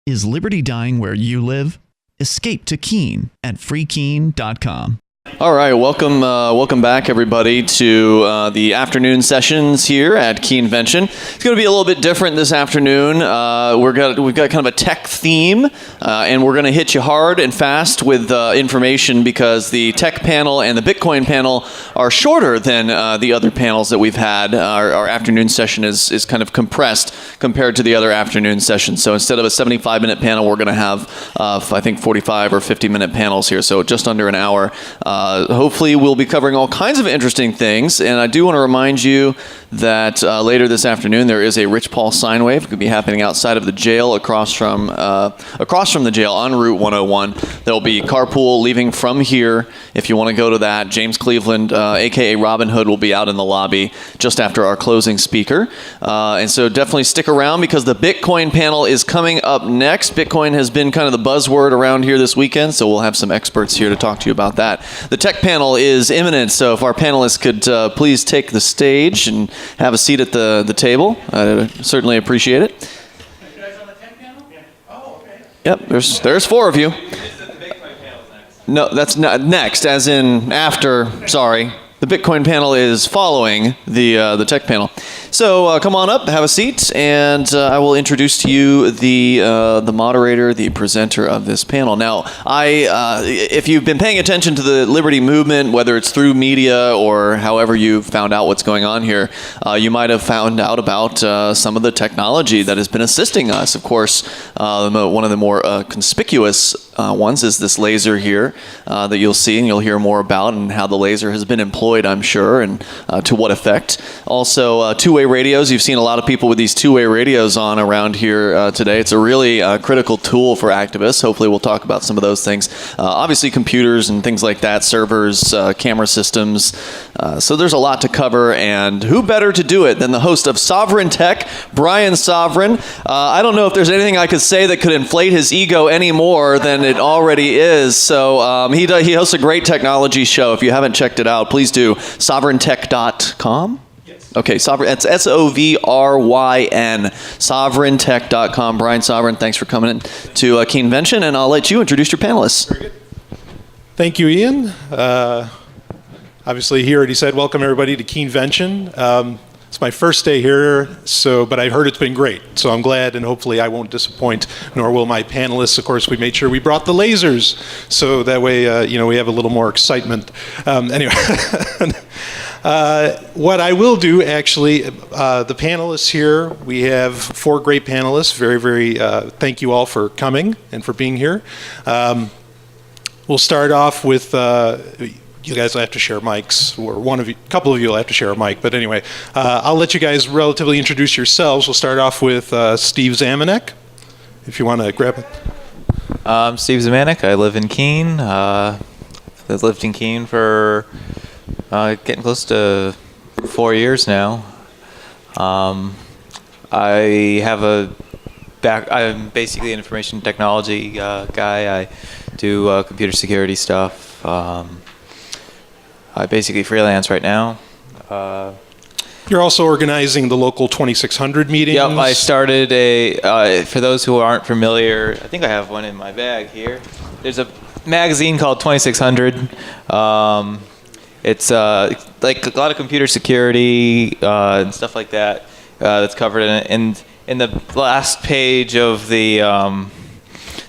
Is liberty dying where you live? Escape to Keene at freekeene.com. All right, welcome back, everybody, to the afternoon sessions here at Keenevention. It's going to be a little bit different this afternoon. We've got kind of a tech theme, and we're going to hit you hard and fast with information because the tech panel and the Bitcoin panel are shorter than the other panels that we've had. Our afternoon session is kind of compressed compared to the other afternoon sessions. So instead of a 75-minute panel, we're going to have, I think, 45 or 50-minute panels here, so just under an hour. Hopefully we'll be covering all kinds of interesting things, and I do want to remind you that later this afternoon there is a Rich Paul sine wave. It could be happening outside of the jail, across from the jail on Route 101. There'll be carpool leaving from here if you want to go to that. James Cleveland, aka Robin Hood, will be out in the lobby just after our closing speaker, and so definitely stick around because the Bitcoin panel is coming up next. Bitcoin has been kind of the buzzword around here this weekend, so we'll have some experts here to talk to you about that. The tech panel is imminent, so if our panelists could please take the stage and have a seat at the table, I'd certainly appreciate it. You guys on the tech panel? Yeah. Oh, okay. Yep, there's four of you. No, that's not next, as in after. Sorry. The Bitcoin panel is following the tech panel. So come on up, have a seat, and I will introduce to you the moderator, the presenter of this panel. Now, if you've been paying attention to the Liberty movement, whether it's through media or however you found out what's going on here, you might have found out about some of the technology that has been assisting us. Of course, one of the more conspicuous ones is this laser here that you'll see and you'll hear more about, and how the laser has been employed, I'm sure, and to what effect. Also, two-way radios. You've seen a lot of people with these two-way radios on around here today. It's a really critical tool for activists. Hopefully we'll talk about some of those things. Obviously computers and things like that, servers, camera systems. So there's a lot to cover, and who better to do it than the host of Sovryn Tech, Brian Sovryn. I don't know if there's anything I could say that could inflate his ego any more than it already is. So he hosts a great technology show. If you haven't checked it out, please do. Sovryn.com? Okay, it's S-O-V-R-Y-N, SovrynTech.com. Brian Sovryn, thanks for coming in to Keenevention, and I'll let you introduce your panelists. Very good. Thank you, Ian. Obviously, he already said welcome everybody to Keenevention. It's my first day here, but I heard it's been great, so I'm glad, and hopefully I won't disappoint, nor will my panelists. Of course, we made sure we brought the lasers, so that way we have a little more excitement. Anyway. What I will do, actually, the panelists here, we have four great panelists. Very, very thank you all for coming and for being here. We'll start off with, you guys will have to share mics, or a couple of you will have to share a mic, but anyway, I'll let you guys relatively introduce yourselves. We'll start off with Steve Zemanek, if you want to grab it. I'm Steve Zemanek. I live in Keene. I've lived in Keene for getting close to 4 years now. I'm basically an information technology guy. I do computer security stuff. I basically freelance right now. You're also organizing the local 2600 meetings. Yep, I started for those who aren't familiar, I think I have one in my bag here. There's a magazine called 2600. It's like a lot of computer security and stuff like that that's covered in it. And in the last page of the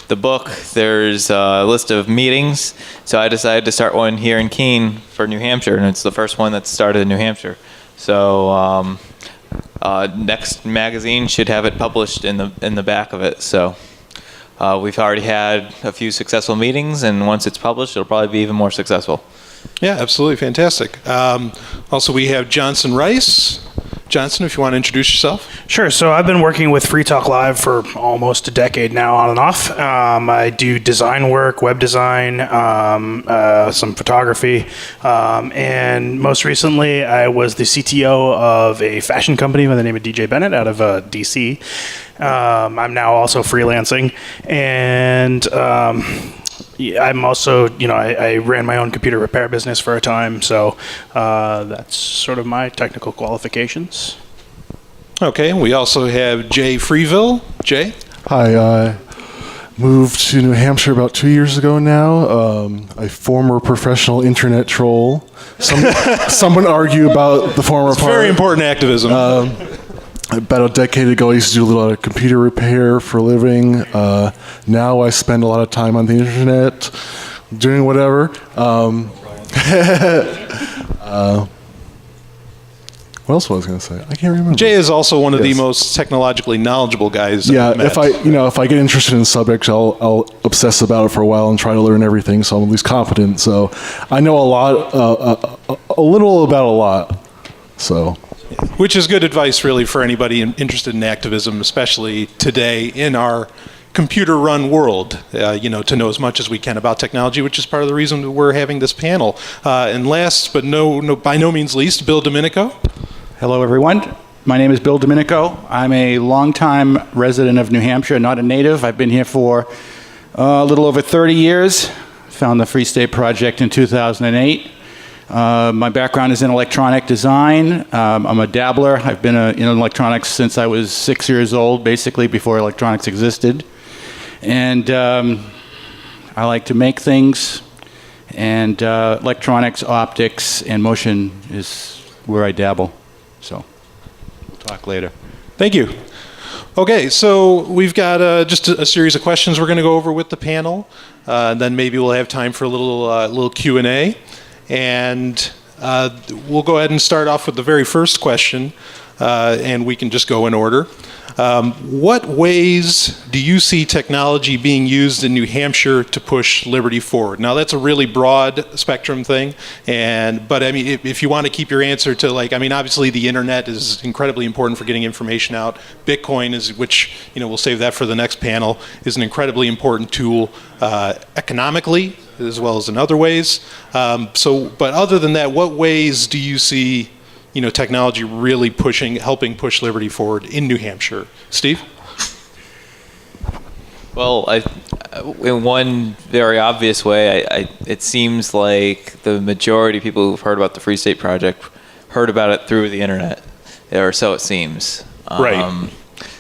book, there's a list of meetings. So I decided to start one here in Keene for New Hampshire, and it's the first one that started in New Hampshire. So next magazine should have it published in the back of it. So we've already had a few successful meetings, and once it's published, it'll probably be even more successful. Yeah, absolutely fantastic. Also, we have Johnson Rice. Johnson, if you want to introduce yourself. Sure. So I've been working with Free Talk Live for almost a decade now, on and off. I do design work, web design, some photography, and most recently I was the CTO of a fashion company by the name of DJ Bennett out of DC. I'm now also freelancing, and I'm also, I ran my own computer repair business for a time, so that's sort of my technical qualifications. Okay, we also have Jay Freeville. Jay? Hi, moved to New Hampshire about 2 years ago now. A former professional internet troll. Some would argue about the former part. Very important activism. About a decade ago, I used to do a lot of computer repair for a living. Now I spend a lot of time on the internet doing whatever. What else was I going to say? I can't remember. Jay is also one of the most technologically knowledgeable guys I've met. If I get interested in subjects, I'll obsess about it for a while and try to learn everything, so I'm at least competent. So I know a little about a lot. So, which is good advice, really, for anybody interested in activism, especially today in our computer-run world. To know as much as we can about technology, which is part of the reason we're having this panel. And last, but by no means least, Bill Domenico. Hello, everyone. My name is Bill Domenico. I'm a longtime resident of New Hampshire, not a native. I've been here for a little over 30 years. Found the Free State Project in 2008. My background is in electronic design. I'm a dabbler. I've been in electronics since I was 6 years old, basically before electronics existed. And I like to make things. And electronics, optics, and motion is where I dabble. So we'll talk later. Thank you. Okay, so we've got just a series of questions we're going to go over with the panel. And then maybe we'll have time for a little Q&A. And we'll go ahead and start off with the very first question, and we can just go in order. What ways do you see technology being used in New Hampshire to push liberty forward? Now, that's a really broad spectrum thing, but I mean, if you want to keep your answer to obviously the internet is incredibly important for getting information out. Bitcoin which we'll save that for the next panel, is an incredibly important tool economically as well as in other ways. But other than that, what ways do you see technology really helping push liberty forward in New Hampshire? Steve? Well, in one very obvious way, it seems like the majority of people who've heard about the Free State Project heard about it through the internet, or so it seems. Right.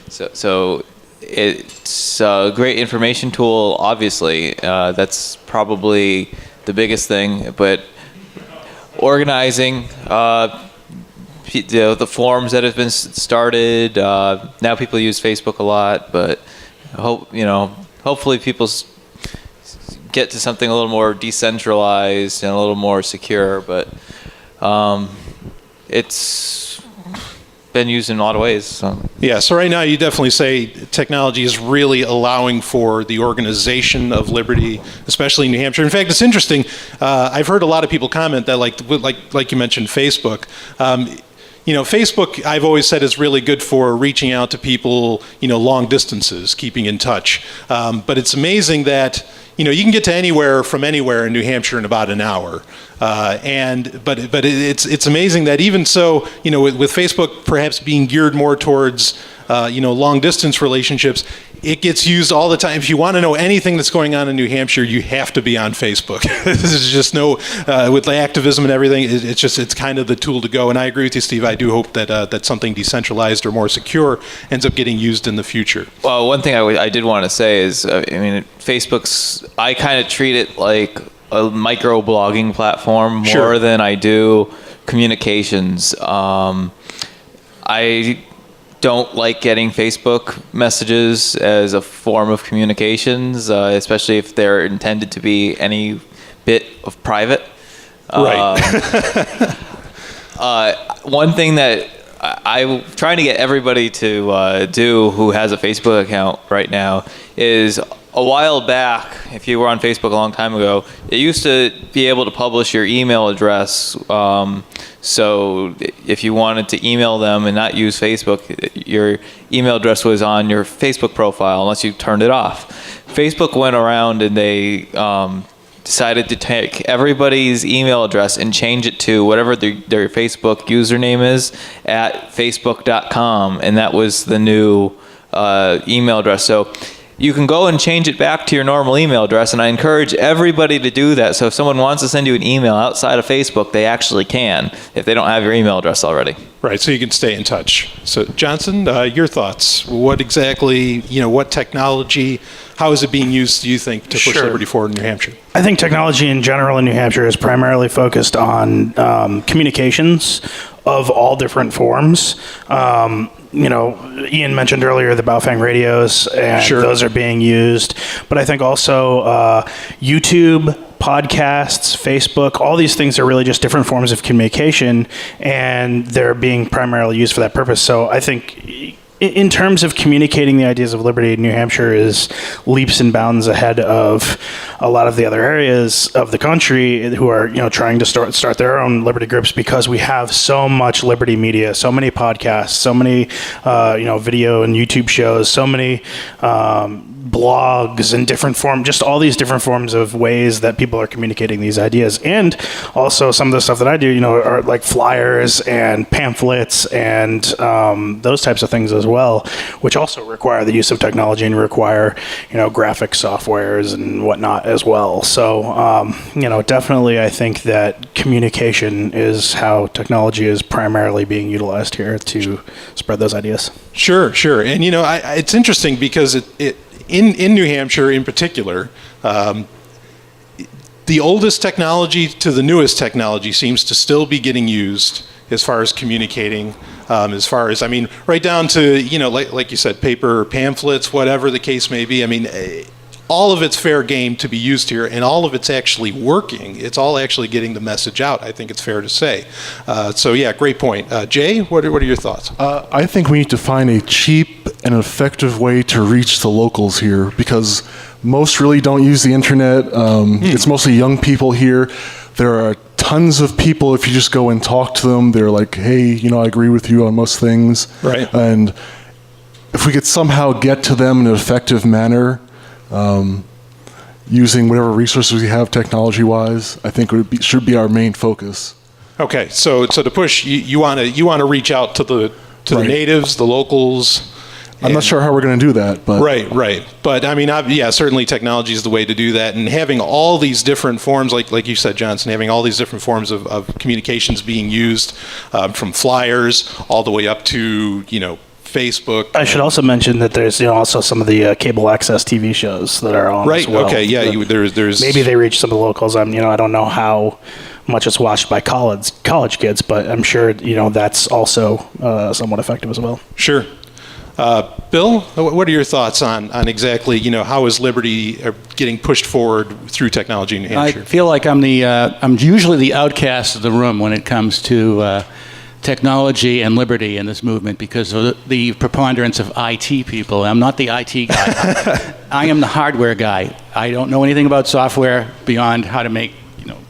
So it's a great information tool, obviously. That's probably the biggest thing, but organizing the forums that have been started. Now people use Facebook a lot, but hopefully people get to something a little more decentralized and a little more secure. But it's been used in a lot of ways. So. Yeah, so right now you definitely say technology is really allowing for the organization of liberty, especially in New Hampshire. In fact, it's interesting. I've heard a lot of people comment that, like you mentioned, Facebook. Facebook, I've always said, is really good for reaching out to people, long distances, keeping in touch. But it's amazing that, you can get to anywhere from anywhere in New Hampshire in about an hour. But it's amazing that even so, with Facebook perhaps being geared more towards, long distance relationships, it gets used all the time. If you want to know anything that's going on in New Hampshire, you have to be on Facebook. This is just with the activism and everything, it's kind of the tool to go. And I agree with you, Steve. I do hope that something decentralized or more secure ends up getting used in the future. Well, one thing I did want to say is, I kind of treat it like a micro blogging platform more than I do communications. I don't like getting Facebook messages as a form of communications, especially if they're intended to be any bit of private. Right. One thing that I'm trying to get everybody to do who has a Facebook account right now is, a while back, if you were on Facebook a long time ago, it used to be able to publish your email address. So if you wanted to email them and not use Facebook, your email address was on your Facebook profile unless you turned it off. Facebook went around and they decided to take everybody's email address and change it to whatever their Facebook username is at facebook.com, and that was the new email address. So you can go and change it back to your normal email address, and I encourage everybody to do that. So if someone wants to send you an email outside of Facebook, they actually can if they don't have your email address already. Right, so you can stay in touch. So Johnson, your thoughts? What exactly, what technology, how is it being used, do you think, to push liberty forward in New Hampshire? I think technology in general in New Hampshire is primarily focused on communications of all different forms. Ian mentioned earlier the Baofeng radios, and those are being used. But I think also YouTube, podcasts, Facebook, all these things are really just different forms of communication, and they're being primarily used for that purpose. So I think in terms of communicating the ideas of liberty, New Hampshire is leaps and bounds ahead of a lot of the other areas of the country who are, trying to start their own liberty groups, because we have so much liberty media, so many podcasts, so many, video and YouTube shows, so many blogs and different forms, just all these different forms of ways that people are communicating these ideas. And also some of the stuff that I do, are like flyers and pamphlets and those types of things as well, which also require the use of technology and require, graphic softwares and whatnot as well. So, definitely I think that communication is how technology is primarily being utilized here to spread those ideas. Sure. And, it's interesting because in New Hampshire in particular, the oldest technology to the newest technology seems to still be getting used as far as communicating, right down to, like you said, paper, pamphlets, whatever the case may be. All of it's fair game to be used here, and all of it's actually working. It's all actually getting the message out, I think it's fair to say. Great point. Jay, what are your thoughts? I think we need to find a cheap and effective way to reach the locals here, because most really don't use the internet. It's mostly young people here. There are tons of people, if you just go and talk to them, they're like, hey, I agree with you on most things. Right. And if we could somehow get to them in an effective manner, using whatever resources we have technology-wise, I think should be our main focus. Okay, so to push, you want to reach out to the natives, the locals. I'm not sure how we're going to do that, but right. But certainly technology is the way to do that, and having all these different forms, like you said, Johnson, having all these different forms of communications being used, from flyers all the way up to Facebook. I should also mention that there's also some of the cable access TV shows that are on as well. Okay, yeah. There's maybe they reach some of the locals. I don't know how much it's watched by college kids, but I'm sure that's also somewhat effective as well. Sure. Bill, what are your thoughts on exactly how is liberty getting pushed forward through technology in New Hampshire? I feel like I'm usually the outcast of the room when it comes to technology and liberty in this movement, because of the preponderance of IT people. I'm not the IT guy. I am the hardware guy. I don't know anything about software beyond how to make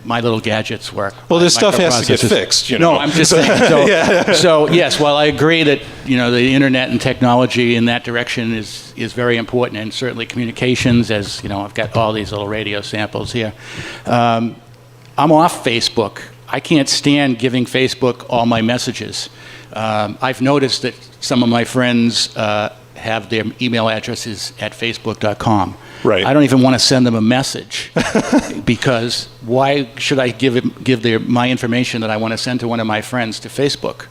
my little gadgets work. Well, this stuff has to get fixed. No, I'm just saying. So yes, while I agree that the internet and technology in that direction is very important, and certainly communications, as I've got all these little radio samples here. I'm off Facebook. I can't stand giving Facebook all my messages. I've noticed that some of my friends have their email addresses at facebook.com. Right. I don't even want to send them a message because why should I give my information that I want to send to one of my friends to Facebook,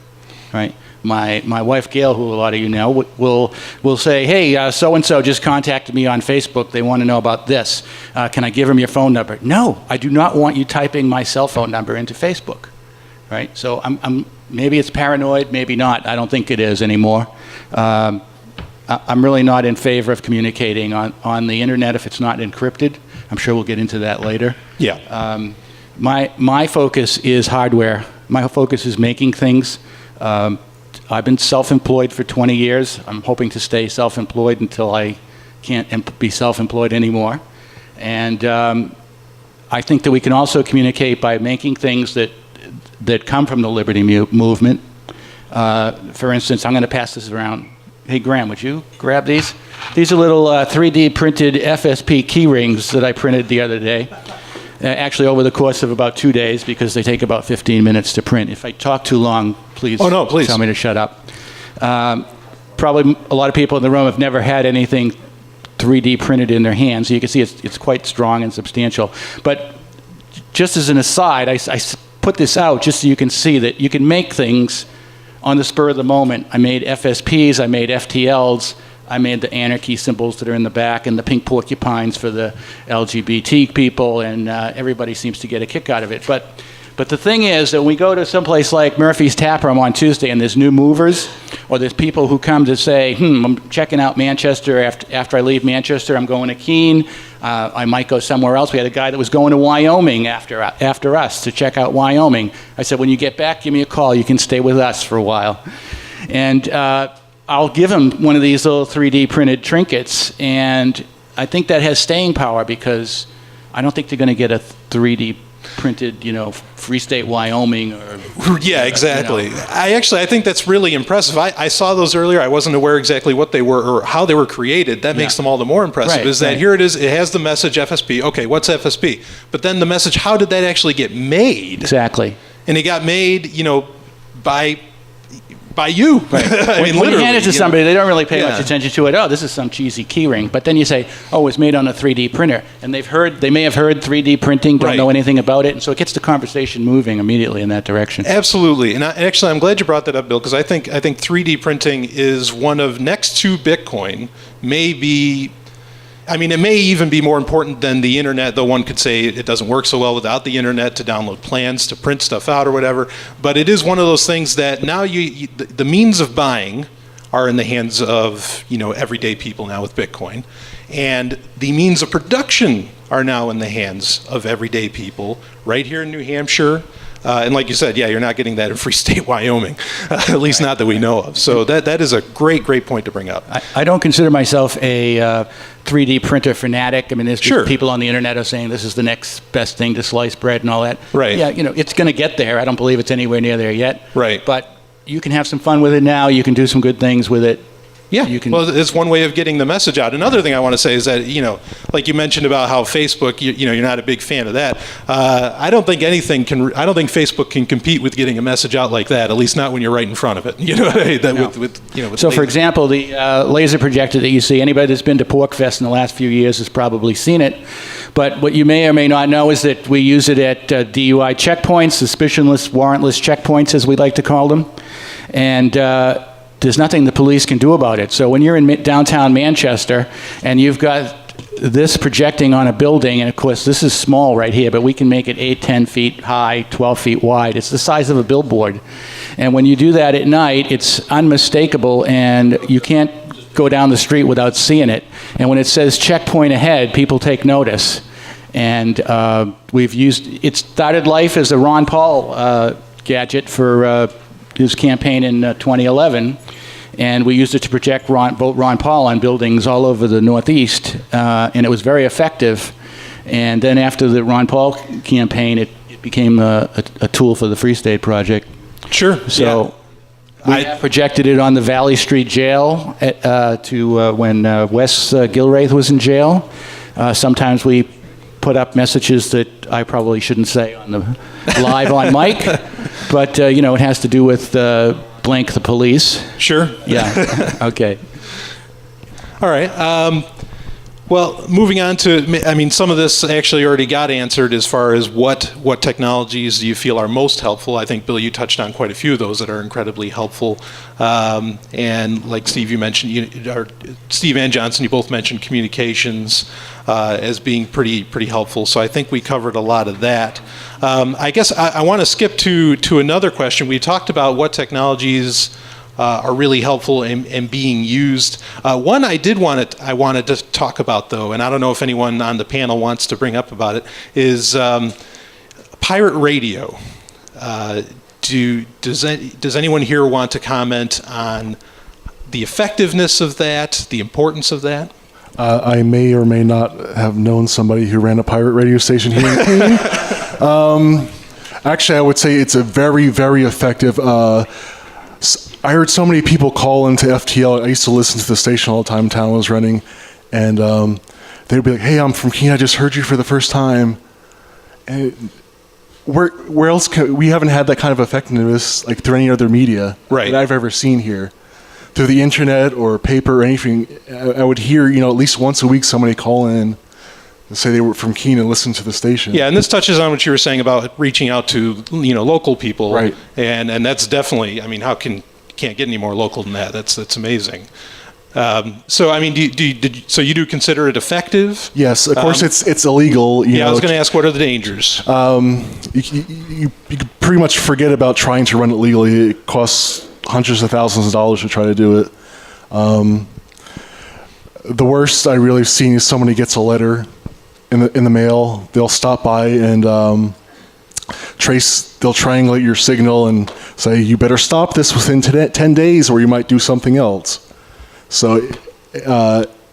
right? My wife Gail, who a lot of you know, will say, hey, so and so just contacted me on Facebook. They want to know about this. Can I give them your phone number? No, I do not want you typing my cell phone number into Facebook, right? So I'm maybe it's paranoid, maybe not. I don't think it is anymore. I'm really not in favor of communicating on the internet if it's not encrypted. I'm sure we'll get into that later. Yeah. My focus is hardware. My focus is making things. I've been self-employed for 20 years. I'm hoping to stay self-employed until I can't be self-employed anymore. And I think that we can also communicate by making things that come from the liberty movement. For instance, I'm going to pass this around. Hey, Graham, would you grab these? These are little 3D printed FSP key rings that I printed the other day. Actually, over the course of about 2 days, because they take about 15 minutes to print. If I talk too long, please tell me to shut up. Probably a lot of people in the room have never had anything 3D printed in their hands. So you can see it's quite strong and substantial. But just as an aside, I put this out just so you can see that you can make things on the spur of the moment. I made FSPs, I made FTLs, I made the anarchy symbols that are in the back and the pink porcupines for the LGBT people, and everybody seems to get a kick out of it. But the thing is that when we go to someplace like Murphy's Tap Room on Tuesday and there's new movers, or there's people who come to say, I'm checking out Manchester, after I leave Manchester, I'm going to Keene, I might go somewhere else. We had a guy that was going to Wyoming after us to check out Wyoming. I said, when you get back, give me a call. You can stay with us for a while. And I'll give him one of these little 3D printed trinkets, and I think that has staying power because I don't think they're going to get a 3D printed, Free State Wyoming or... Yeah, exactly. I think that's really impressive. I saw those earlier. I wasn't aware exactly what they were or how they were created. That makes them all the more impressive. Here it is, it has the message FSP. Okay, what's FSP? But then the message, how did that actually get made? Exactly. And it got made, by you. Right. When you hand it to somebody, they don't really pay much attention to it. Oh, this is some cheesy key ring. But then you say, oh, it's made on a 3D printer. And they may have heard 3D printing, don't know anything about it. And so it gets the conversation moving immediately in that direction. Absolutely. And actually, I'm glad you brought that up, Bill, because I think 3D printing is one of, next to Bitcoin, it may even be more important than the internet, though one could say it doesn't work so well without the internet to download plans, to print stuff out or whatever. But it is one of those things that now the means of buying are in the hands of, everyday people now with Bitcoin. And the means of production are now in the hands of everyday people right here in New Hampshire. And like you said, you're not getting that in Free State Wyoming, at least not that we know of. So that is a great point to bring up. I don't consider myself a 3D printer fanatic. There's people on the internet are saying this is the next best thing to slice bread and all that. Right. Yeah, it's going to get there. I don't believe it's anywhere near there yet. Right. But you can have some fun with it now. You can do some good things with it. Yeah, well, it's one way of getting the message out. Another thing I want to say is that, like you mentioned about how Facebook, you're not a big fan of that. I don't think Facebook can compete with getting a message out like that, at least not when you're right in front of it. So, for example, the laser projector that you see, anybody that's been to PorcFest in the last few years has probably seen it. But what you may or may not know is that we use it at DUI checkpoints, suspicionless, warrantless checkpoints, as we like to call them. And there's nothing the police can do about it. So when you're in downtown Manchester and you've got this projecting on a building, and of course this is small right here, but we can make it 8, 10 feet high, 12 feet wide. It's the size of a billboard. And when you do that at night, it's unmistakable, and you can't go down the street without seeing it. And when it says checkpoint ahead, people take notice. And it started life as a Ron Paul gadget for his campaign in 2011, and we used it to project vote Ron Paul on buildings all over the Northeast, and it was very effective. And then after the Ron Paul campaign, it became a tool for the Free State Project. Sure. So we projected it on the Valley Street Jail when Wes Gilraith was in jail. Sometimes we put up messages that I probably shouldn't say on the live on mic, but it has to do with blank the police. Sure. Yeah. Okay. All right. Well, moving on to, some of this actually already got answered as far as what technologies do you feel are most helpful. I think, Bill, you touched on quite a few of those that are incredibly helpful. And like Steve, you mentioned, Steve and Johnson, you both mentioned communications as being pretty helpful. So I think we covered a lot of that. I guess I want to skip to another question. We talked about what technologies are really helpful in being used. One I wanted to talk about, though, and I don't know if anyone on the panel wants to bring up about it, is pirate radio. Does anyone here want to comment on the effectiveness of that, the importance of that? I may or may not have known somebody who ran a pirate radio station here in Keene. Actually, I would say it's a very, very effective. I heard so many people call into FTL. I used to listen to the station all the time Town was running, and they'd be like, "Hey, I'm from Keene. I just heard you for the first time." And where else we haven't had that kind of effectiveness like through any other media that I've ever seen here. through the internet or paper or anything, I would hear, at least once a week somebody call in and say they were from Keene and listen to the station. Yeah, and this touches on what you were saying about reaching out to, local people. Right. And that's definitely, how can't get any more local than that. That's amazing. So you do consider it effective? Yes, of course it's illegal. I was going to ask, what are the dangers? You could pretty much forget about trying to run it legally. It costs hundreds of thousands of dollars to try to do it. The worst I really have seen is somebody gets a letter in the mail. They'll stop by and they'll triangulate your signal and say, you better stop this within 10 days or you might do something else. So,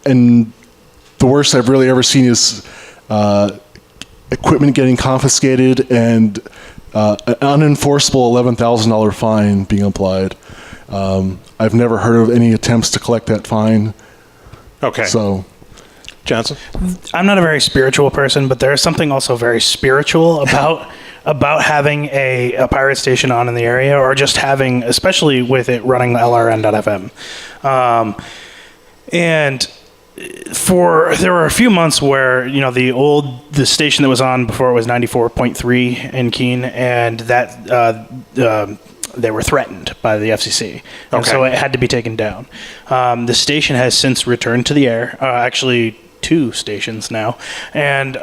and the worst I've really ever seen is equipment getting confiscated and an unenforceable $11,000 fine being applied. I've never heard of any attempts to collect that fine. Okay. So, Johnson? I'm not a very spiritual person, but there's something also very spiritual about having a pirate station on in the area, or just having, especially with it running LRN.FM. And there were a few months where, the station that was on before it was 94.3 in Keene, and that they were threatened by the FCC. And so it had to be taken down. The station has since returned to the air, actually 2 stations now. And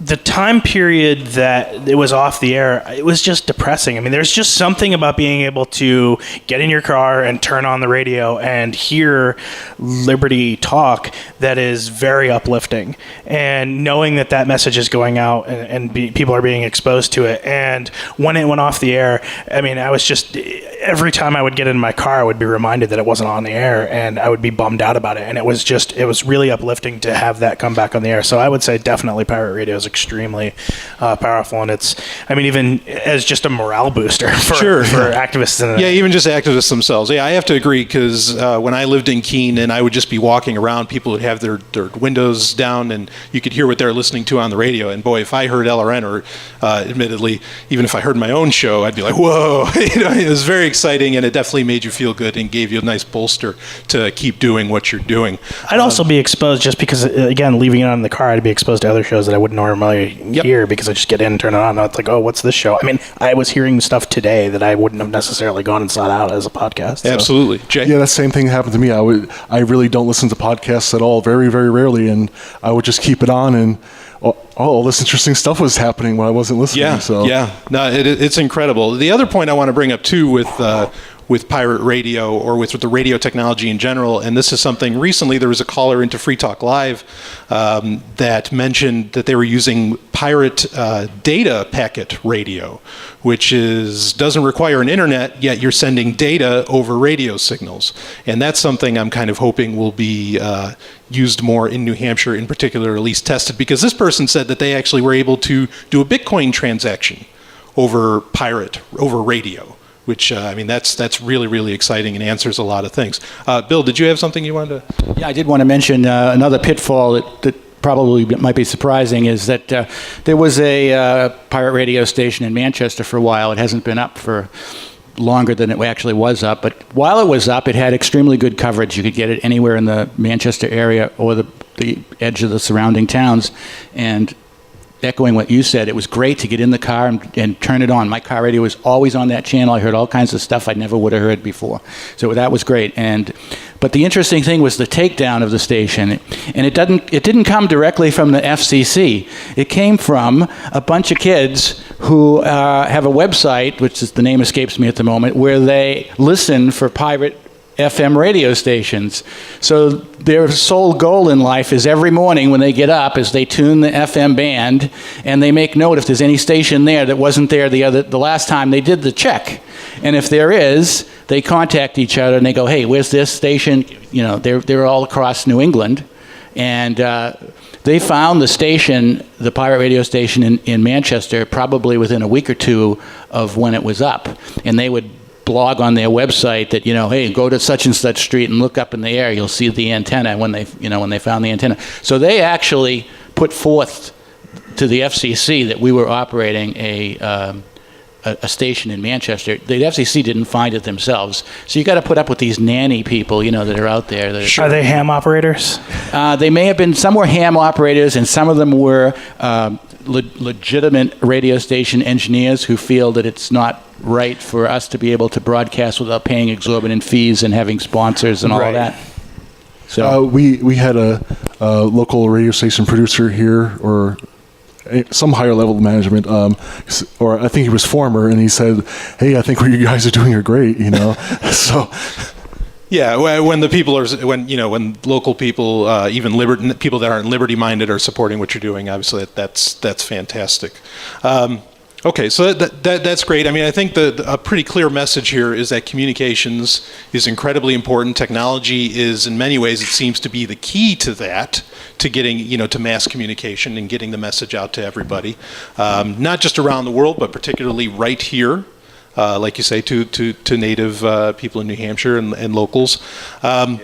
the time period that it was off the air, it was just depressing. There's just something about being able to get in your car and turn on the radio and hear Liberty talk that is very uplifting. And knowing that message is going out and people are being exposed to it. And when it went off the air, I was just, every time I would get in my car, I would be reminded that it wasn't on the air, and I would be bummed out about it. And it was really uplifting to have that come back on the air. So I would say definitely pirate radio is extremely powerful, and it's even as just a morale booster for activists in even just activists themselves. I have to agree, because when I lived in Keene and I would just be walking around, people would have their windows down and you could hear what they're listening to on the radio, and boy, if I heard LRN, or admittedly even if I heard my own show, I'd be like, whoa. It was very exciting, and it definitely made you feel good and gave you a nice bolster to keep doing what you're doing. I'd also be exposed, just because, again, leaving it on in the car, I'd be exposed to other shows that I wouldn't normally hear, because I just get in and turn it on, and it's like, oh, what's this show? I was hearing stuff today that I wouldn't have necessarily gone and sought out as a podcast. So. Absolutely. Jay? Yeah, that same thing happened to me. I really don't listen to podcasts at all, very, very rarely, and I would just keep it on, and all this interesting stuff was happening when I wasn't listening. No, it's incredible. The other point I want to bring up too with pirate radio, or with the radio technology in general, and this is something recently, there was a caller into Free Talk Live that mentioned that they were using pirate data packet radio, which doesn't require an internet, yet you're sending data over radio signals. And that's something I'm kind of hoping will be used more in New Hampshire in particular, or at least tested, because this person said that they actually were able to do a Bitcoin transaction over radio, which that's really, really exciting and answers a lot of things. Bill, did you have something you wanted to? Yeah, I did want to mention another pitfall that probably might be surprising, is that there was a pirate radio station in Manchester for a while. It hasn't been up for longer than it actually was up, but while it was up, it had extremely good coverage. You could get it anywhere in the Manchester area or the edge of the surrounding towns. And echoing what you said, it was great to get in the car and turn it on. My car radio was always on that channel. I heard all kinds of stuff I never would have heard before. So that was great. But the interesting thing was the takedown of the station. And it didn't come directly from the FCC. It came from a bunch of kids who have a website, which is, the name escapes me at the moment, where they listen for pirate FM radio stations. So their sole goal in life is every morning when they get up is they tune the FM band and they make note if there's any station there that wasn't there the last time they did the check. And if there is, they contact each other and they go, hey, where's this station? They're all across New England. And they found the station, the pirate radio station in Manchester, probably within a week or two of when it was up. And they would blog on their website that, hey, go to such and such street and look up in the air, you'll see the antenna when they found the antenna. So they actually put forth to the FCC that we were operating a a station in Manchester, the FCC didn't find it themselves. So you got to put up with these nanny people, that are out there. Are they ham operators? They may have been, some were ham operators, and some of them were legitimate radio station engineers who feel that it's not right for us to be able to broadcast without paying exorbitant fees and having sponsors and all of that. So we had a local radio station producer here, or some higher level management, or I think he was former, and he said, "Hey, I think what you guys are doing are great," So. Yeah, when the people are, when local people, even people that aren't liberty-minded, are supporting what you're doing, obviously that's fantastic. Okay, so that's great. I mean, I think a pretty clear message here is that communications is incredibly important. Technology is, in many ways, it seems to be the key to that, to getting, to mass communication and getting the message out to everybody, not just around the world, but particularly right here. Like you say, to native people in New Hampshire and locals. And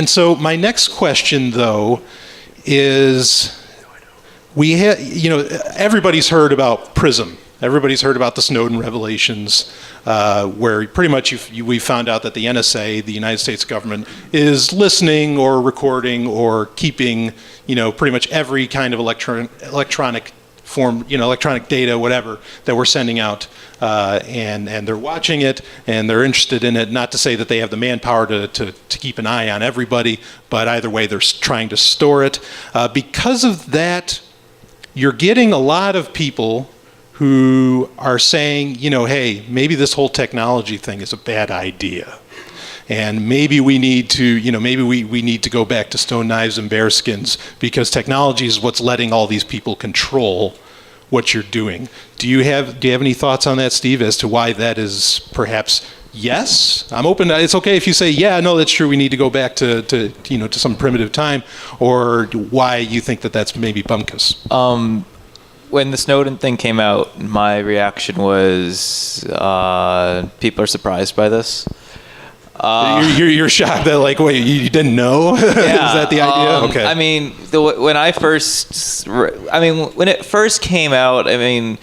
so my next question, though, is everybody's heard about PRISM. Everybody's heard about the Snowden revelations, where pretty much we found out that the NSA, the United States government, is listening or recording or keeping, pretty much every kind of electronic form, electronic data, whatever, that we're sending out, and they're watching it, and they're interested in it. Not to say that they have the manpower to keep an eye on everybody, but either way, they're trying to store it. Because of that, you're getting a lot of people who are saying, hey, maybe this whole technology thing is a bad idea. And maybe we need to, maybe we need to go back to stone knives and bearskins, because technology is what's letting all these people control what you're doing. Do you have any thoughts on that, Steve, as to why that is perhaps yes? I'm open to, it's okay if you say, yeah, no, that's true, we need to go back to some primitive time, or why you think that that's maybe bumkus. When the Snowden thing came out, my reaction was people are surprised by this. You're shocked that, like, wait, you didn't know? Yeah, Is that the idea? Okay. I mean, when it first came out, it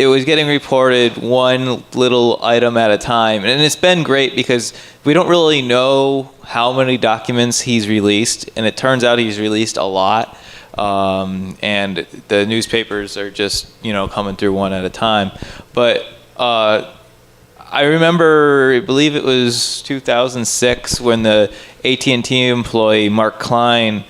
was getting reported one little item at a time, and it's been great because we don't really know how many documents he's released, and it turns out he's released a lot. And the newspapers are just, coming through one at a time. But I remember, I believe it was 2006, when the AT&T employee, Mark Klein,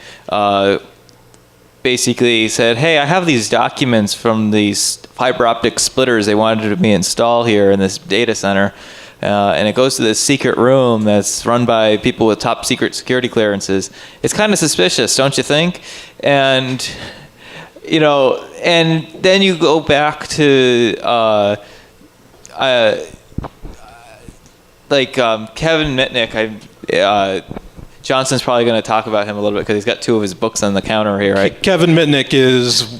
basically said, hey, I have these documents from these fiber optic splitters they wanted me to install here in this data center. And it goes to this secret room that's run by people with top secret security clearances. It's kind of suspicious, don't you think? And, and then you go back to, Kevin Mitnick. Johnson's probably going to talk about him a little bit because he's got two of his books on the counter here, right? Kevin Mitnick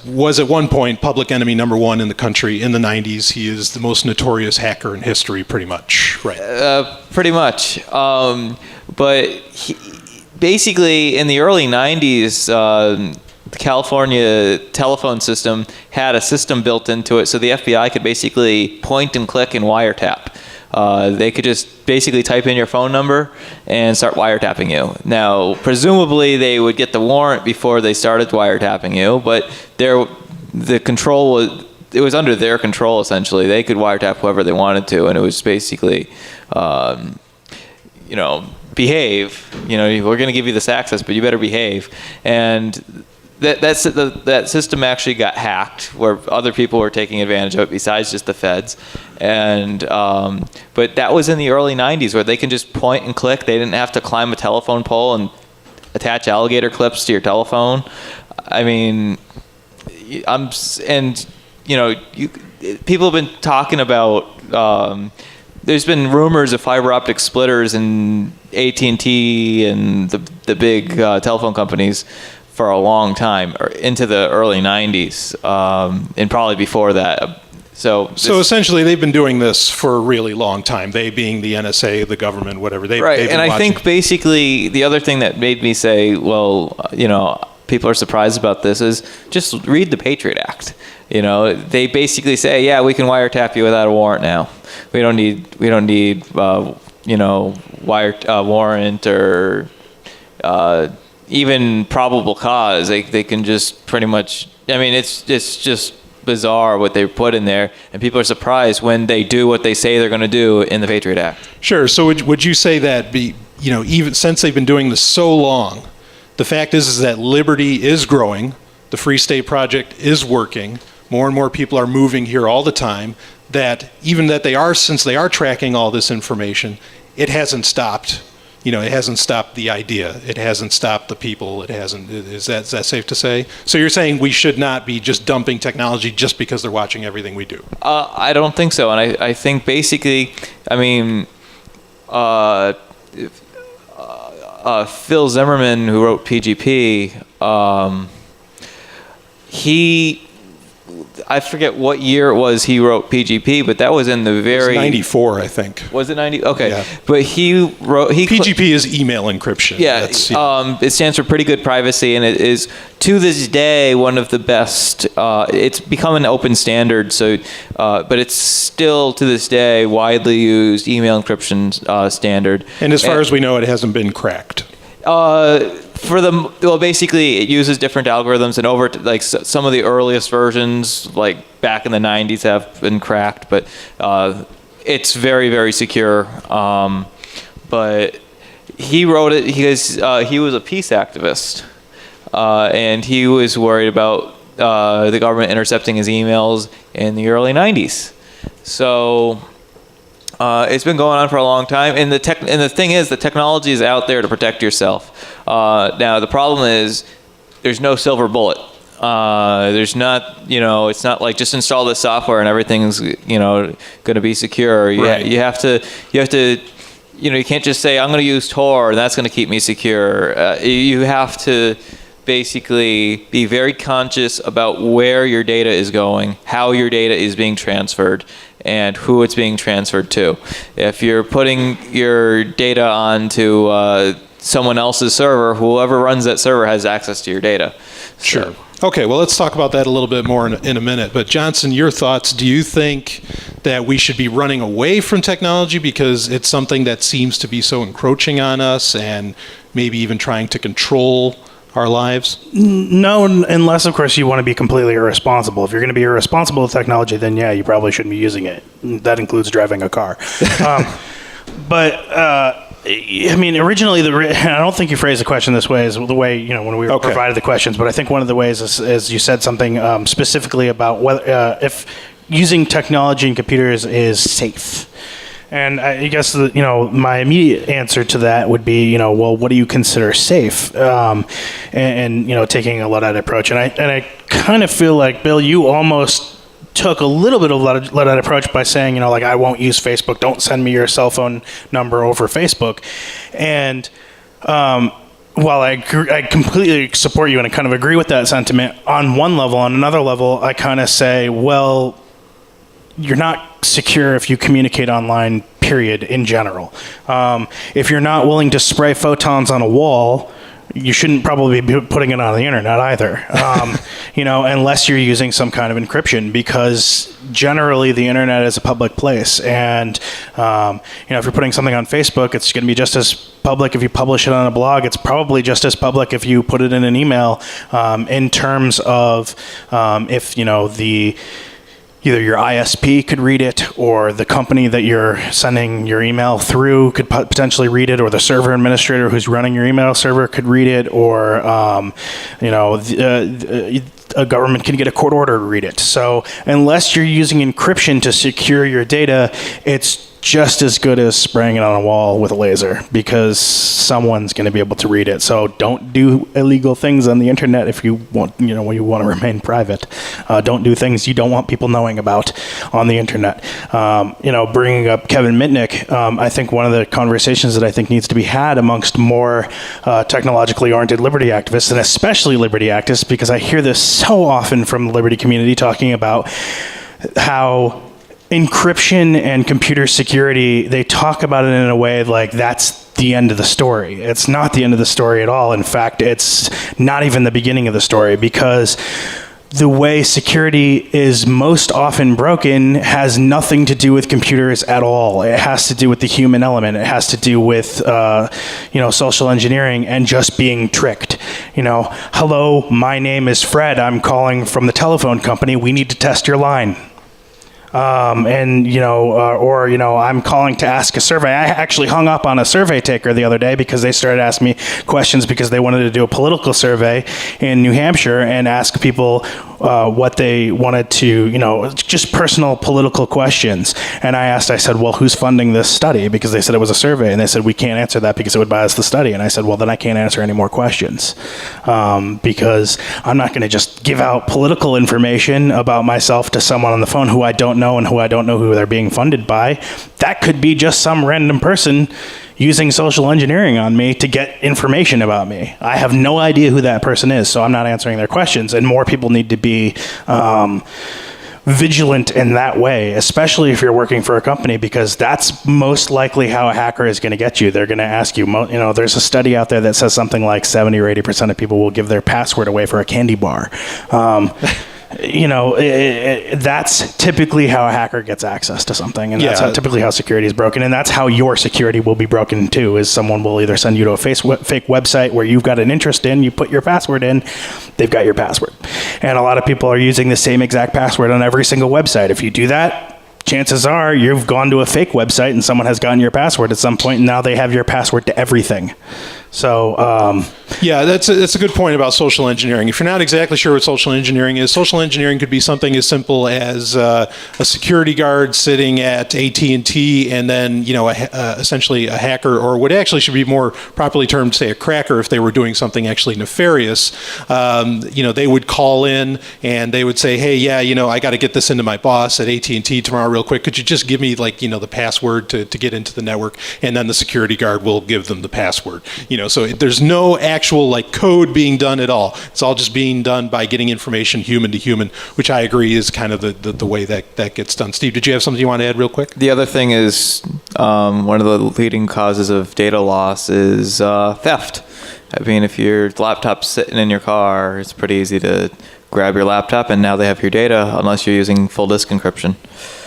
was at one point public enemy number one in the country in the 90s. He is the most notorious hacker in history, pretty much, right? Pretty much. But basically, in the early 90s, the California telephone system had a system built into it so the FBI could basically point and click and wiretap. They could just basically type in your phone number and start wiretapping you. Now, presumably, they would get the warrant before they started wiretapping you, but the control was under their control, essentially. They could wiretap whoever they wanted to, and it was basically, behave. We're going to give you this access, but you better behave. And that system actually got hacked, where other people were taking advantage of it besides just the feds. And but that was in the early 90s, where they can just point and click. They didn't have to climb a telephone pole and attach alligator clips to your telephone. People have been talking about. There's been rumors of fiber optic splitters in AT&T and the big telephone companies for a long time, or into the early 90s, and probably before that. So essentially, they've been doing this for a really long time. They being the NSA, the government, whatever. They've been and I watching. think basically the other thing that made me say, well, people are surprised about this is just read the Patriot Act. You know, they basically say, yeah, we can wiretap you without a warrant now. We don't need warrant or even probable cause. They can just pretty much. I mean, it's just bizarre what they put in there, and people are surprised when they do what they say they're going to do in the Patriot Act. Sure. So would you say that even since they've been doing this so long, the fact is that liberty is growing, the Free State Project is working, more and more people are moving here all the time, that even that since they are tracking all this information, it hasn't stopped. It hasn't stopped the idea. It hasn't stopped the people. It hasn't. Is that safe to say? So you're saying we should not be just dumping technology just because they're watching everything we do? I don't think so. And I think basically, I mean, Phil Zimmerman, who wrote PGP, I forget what year it was he wrote PGP, but that was in the very... It was 94, I think. Was it 90? Okay. Yeah. But PGP is email encryption. Yeah. It stands for pretty good privacy, and it is, to this day, one of the best. It's become an open standard, but it's still, to this day, widely used email encryption standard. And as far as we know, it hasn't been cracked. Basically, it uses different algorithms, and some of the earliest versions, like back in the 90s, have been cracked, but it's very, very secure. But he wrote it because he was a peace activist, and he was worried about the government intercepting his emails in the early 90s. So it's been going on for a long time, and the thing is, the technology is out there to protect yourself. Now the problem is, there's no silver bullet. There's not, it's not like just install this software and everything's, going to be secure. Right. You have to, you can't just say I'm going to use Tor and that's going to keep me secure. You have to basically be very conscious about where your data is going, how your data is being transferred, and who it's being transferred to. If you're putting your data onto someone else's server, whoever runs that server has access to your data. Sure. Okay, well, let's talk about that a little bit more in a minute. But Johnson, your thoughts, do you think that we should be running away from technology because it's something that seems to be so encroaching on us and maybe even trying to control our lives? No, unless, of course, you want to be completely irresponsible. If you're going to be irresponsible with technology, then yeah, you probably shouldn't be using it. That includes driving a car. I mean, originally, I don't think you phrased the question this way, is the way, when we provided the questions, but I think one of the ways is you said something specifically about whether, if using technology in computers is safe. And I guess, my immediate answer to that would be, well, what do you consider safe? And taking a Luddite approach. And I kind of feel like, Bill, you almost took a little bit of Luddite approach by saying, I won't use Facebook. Don't send me your cell phone number over Facebook. And while I completely support you and I kind of agree with that sentiment on one level, on another level, I kind of say, well, you're not secure if you communicate online, period, in general. If you're not willing to spray photons on a wall, you shouldn't probably be putting it on the internet either, unless you're using some kind of encryption, because generally the internet is a public place. And, if you're putting something on Facebook, it's going to be just as public if you publish it on a blog. It's probably just as public if you put it in an email, in terms of if, either your ISP could read it, or the company that you're sending your email through could potentially read it, or the server administrator who's running your email server could read it, or a government can get a court order to read it. So unless you're using encryption to secure your data, it's just as good as spraying it on a wall with a laser, because someone's going to be able to read it. So don't do illegal things on the internet if you want, you want to remain private. Don't do things you don't want people knowing about on the internet. Bringing up Kevin Mitnick, I think one of the conversations that I think needs to be had amongst more technologically oriented liberty activists, and especially liberty activists, because I hear this so often from the liberty community talking about how encryption and computer security, they talk about it in a way like that's the end of the story. It's not the end of the story at all. In fact, it's not even the beginning of the story, because the way security is most often broken has nothing to do with computers at all. It has to do with the human element. It has to do with, social engineering and just being tricked. Hello, my name is Fred. I'm calling from the telephone company. We need to test your line. I'm calling to ask a survey. I actually hung up on a survey taker the other day because they started asking me questions because they wanted to do a political survey in New Hampshire and ask people what they wanted to, just personal political questions. And I said, well, who's funding this study? Because they said it was a survey. And they said, we can't answer that because it would bias the study. And I said, well, then I can't answer any more questions because I'm not going to just give out political information about myself to someone on the phone who I don't know and who I don't know who they're being funded by. That could be just some random person using social engineering on me to get information about me. I have no idea who that person is, so I'm not answering their questions. And more people need to be vigilant in that way, especially if you're working for a company, because that's most likely how a hacker is going to get you. They're going to ask you, there's a study out there that says something like 70 or 80% of people will give their password away for a candy bar. That's typically how a hacker gets access to something, and that's typically how security is broken, and that's how your security will be broken too. Is someone will either send you to a fake website where you've got an interest in, you put your password in, they've got your password, and a lot of people are using the same exact password on every single website. If you do that, chances are you've gone to a fake website and someone has gotten your password at some point, and now they have your password to everything. So, that's a good point about social engineering. If you're not exactly sure what social engineering is, social engineering could be something as simple as a security guard sitting at AT&T, and then essentially a hacker, or what actually should be more properly termed, say, a cracker, if they were doing something actually nefarious. They would call in and they would say, hey, I got to get this into my boss at AT&T tomorrow real quick. Could you just give me the password to get into the network? And then the security guard will give them the password. So there's no actual code being done at all. It's all just being done by getting information human to human, which I agree is kind of the way that gets done. Steve, did you have something you want to add real quick? The other thing is one of the leading causes of data loss is theft. I mean, if your laptop's sitting in your car, it's pretty easy to grab your laptop, and now they have your data, unless you're using full disk encryption.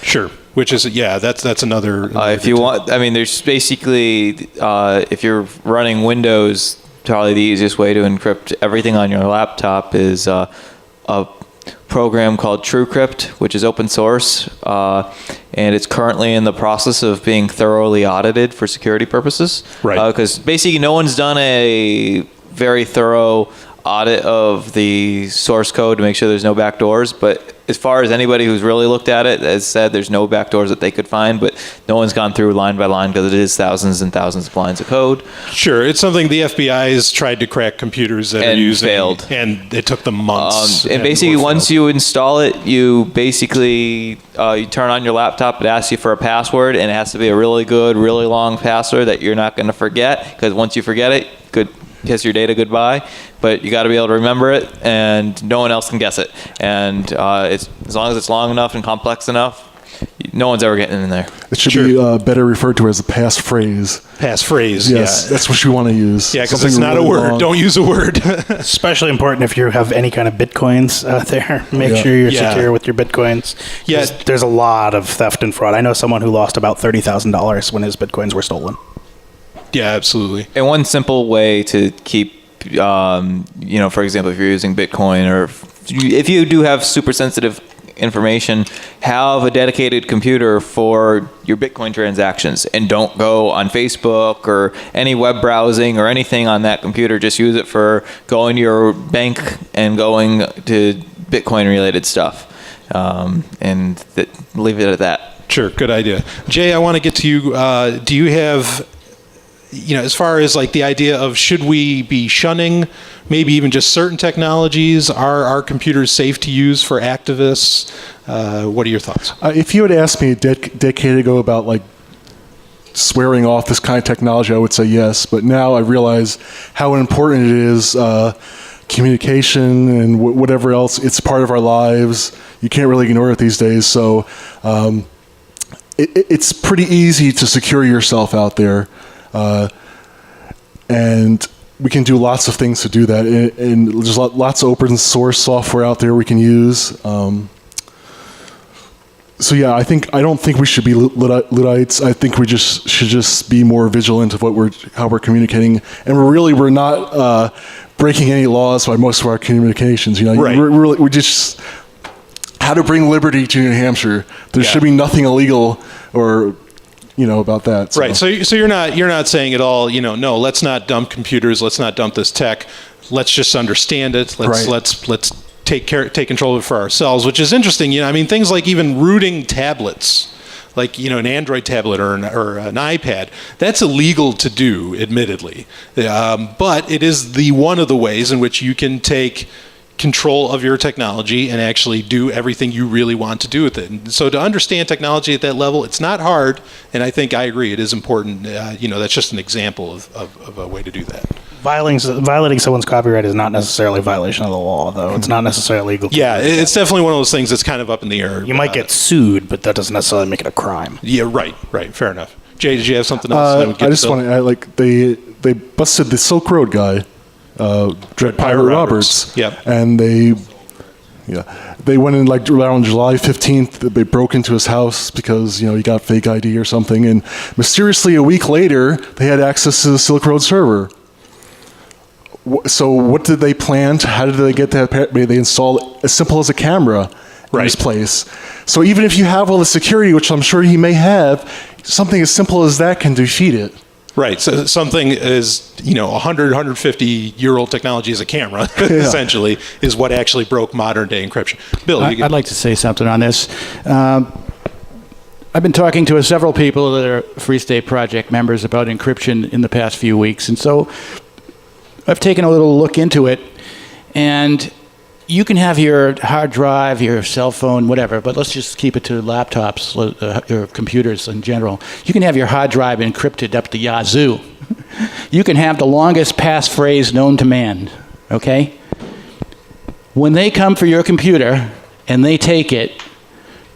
Sure. Which is, that's another. If you want, there's basically, if you're running Windows, probably the easiest way to encrypt everything on your laptop is a program called TrueCrypt, which is open source, and it's currently in the process of being thoroughly audited for security purposes. Right. Because basically no one's done a very thorough audit of the source code to make sure there's no backdoors, but as far as anybody who's really looked at it has said, there's no backdoors that they could find, but no one's gone through line by line because it is thousands and thousands of lines of code. Sure, it's something the FBI has tried to crack computers that are using, failed, and it took them months. And basically, once you install it, you basically you turn on your laptop. It asks you for a password, and it has to be a really good, really long password that you're not going to forget, because once you forget it, kiss your data goodbye. But you got to be able to remember it, and no one else can guess it. And as long as it's long enough and complex enough, no one's ever getting in there. It should be better referred to as a passphrase. Passphrase, yes, that's what you want to use. Yeah, because it's not a word. Long. Don't use a word. Especially important if you have any kind of bitcoins out there. Make sure you're secure with your bitcoins. Yeah, there's a lot of theft and fraud. I know someone who lost about $30,000 when his bitcoins were stolen. Yeah, absolutely. And one simple way to keep, for example, if you're using Bitcoin, or if you do have super sensitive information, have a dedicated computer for your Bitcoin transactions, and don't go on Facebook or any web browsing or anything on that computer. Just use it for going to your bank and going to Bitcoin related stuff, and leave it at that. Sure, good idea. Jay, I want to get to you. Do you have, as far as the idea of should we be shunning maybe even just certain technologies? Are our computers safe to use for activists? What are your thoughts? If you had asked me a decade ago about swearing off this kind of technology, I would say yes. But now I realize how important it is. Communication and whatever else, it's part of our lives. You can't really ignore it these days. So it's pretty easy to secure yourself out there, and we can do lots of things to do that. And there's lots of open source software out there we can use. So yeah, I don't think we should be Luddites. I think we should just be more vigilant of how we're communicating, and we're not breaking any laws by most of our communications. Right. We just how to bring liberty to New Hampshire. There should be nothing illegal or about that. So. Right. So you're not saying at all. No, let's not dump computers. Let's not dump this tech. Let's just understand it. Let's take control of it for ourselves, which is interesting. Things like even rooting tablets, like an Android tablet or an iPad, that's illegal to do, admittedly, but it is one of the ways in which you can take control of your technology and actually do everything you really want to do with it. And so to understand technology at that level, it's not hard, and I agree, it is important. That's just an example of a way to do that. Violating someone's copyright is not necessarily a violation of the law, though. It's not necessarily legal. Yeah, it's definitely one of those things that's kind of up in the air. You might get sued, but that doesn't necessarily make it a crime. Yeah, right. Fair enough. Jay, did you have something else? I just want to, they busted the Silk Road guy, Dread Pirate Roberts. Yep. And they went in around July 15th. They broke into his house because he got fake ID or something, and mysteriously a week later they had access to the Silk Road server. So what did they plan? How did they get that? They installed as simple as a camera in his place. So even if you have all the security, which I'm sure he may have, something as simple as that can defeat it. Right. So something is, 150-year-old technology as a camera, essentially, is what actually broke modern-day encryption. Bill, I'd like to say something on this. I've been talking to several people that are Free State Project members about encryption in the past few weeks, and so I've taken a little look into it, and you can have your hard drive, your cell phone, whatever, but let's just keep it to laptops or computers in general. You can have your hard drive encrypted up the yazoo. You can have the longest passphrase known to man, okay? When they come for your computer and they take it,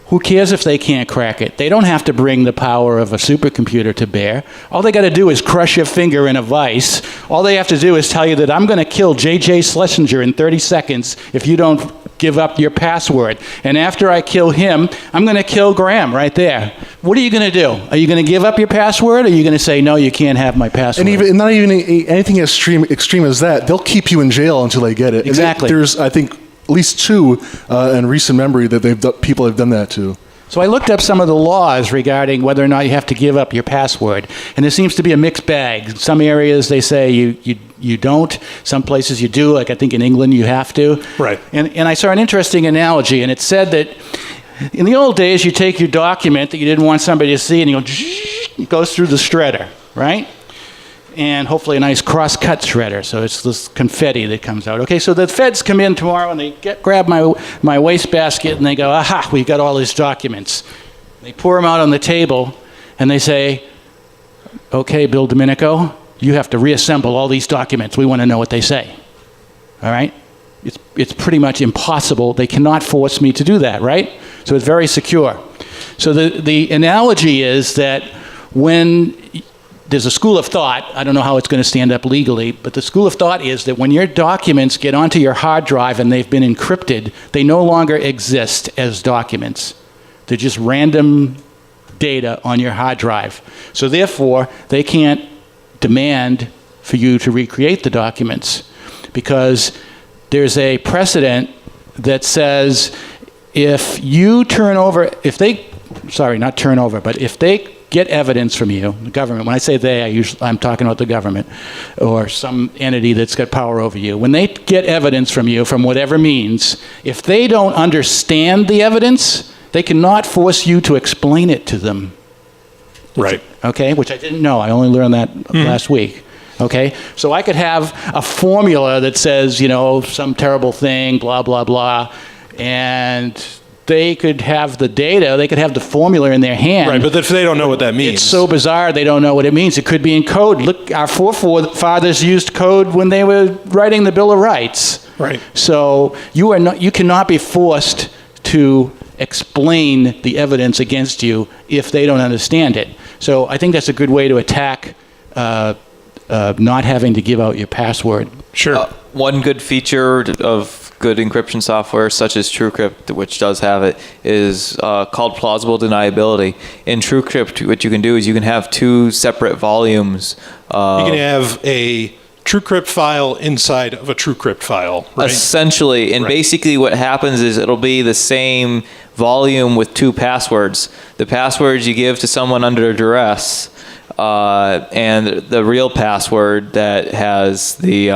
who cares if they can't crack it? They don't have to bring the power of a supercomputer to bear. All they got to do is crush your finger in a vice. All they have to do is tell you that I'm going to kill J.J. Schlesinger in 30 seconds if you don't give up your password. And after I kill him, I'm going to kill Graham right there. What are you going to do? Are you going to give up your password, or are you going to say, no, you can't have my password? And not even anything as extreme as that. They'll keep you in jail until they get it. Exactly. There's, I think, at least two in recent memory that people have done that to. So I looked up some of the laws regarding whether or not you have to give up your password, and there seems to be a mixed bag. In some areas they say you don't. Some places you do. Like I think in England you have to. Right. And I saw an interesting analogy, and it said that in the old days you take your document that you didn't want somebody to see, and it goes through the shredder, right? And hopefully a nice cross-cut shredder, so it's this confetti that comes out. Okay, so the feds come in tomorrow and they grab my wastebasket and they go, aha, we've got all these documents. They pour them out on the table and they say, okay, Bill Domenico, you have to reassemble all these documents. We want to know what they say. All right? It's pretty much impossible. They cannot force me to do that, right? So it's very secure. So the analogy is that when there's a school of thought, I don't know how it's going to stand up legally, but the school of thought is that when your documents get onto your hard drive and they've been encrypted, they no longer exist as documents. They're just random data on your hard drive. So therefore, they can't demand for you to recreate the documents, because there's a precedent that says if they get evidence from you, the government, when I say they, I'm talking about the government or some entity that's got power over you. When they get evidence from you from whatever means, if they don't understand the evidence, they cannot force you to explain it to them. Right. Okay, which I didn't know. I only learned that last week. Okay, so I could have a formula that says, some terrible thing, blah, blah, blah, and they could have the data, they could have the formula in their hand. Right, but if they don't know what that means. It's so bizarre they don't know what it means. It could be in code. Look, our forefathers used code when they were writing the Bill of Rights. Right. So you cannot be forced to explain the evidence against you if they don't understand it. So I think that's a good way to attack not having to give out your password. Sure. One good feature of good encryption software, such as TrueCrypt, which does have it, is called plausible deniability. In TrueCrypt, what you can do is you can have two separate volumes. You can have a TrueCrypt file inside of a TrueCrypt file, right? Essentially, and basically what happens is it'll be the same volume with two passwords. The passwords you give to someone under duress, and the real password that has the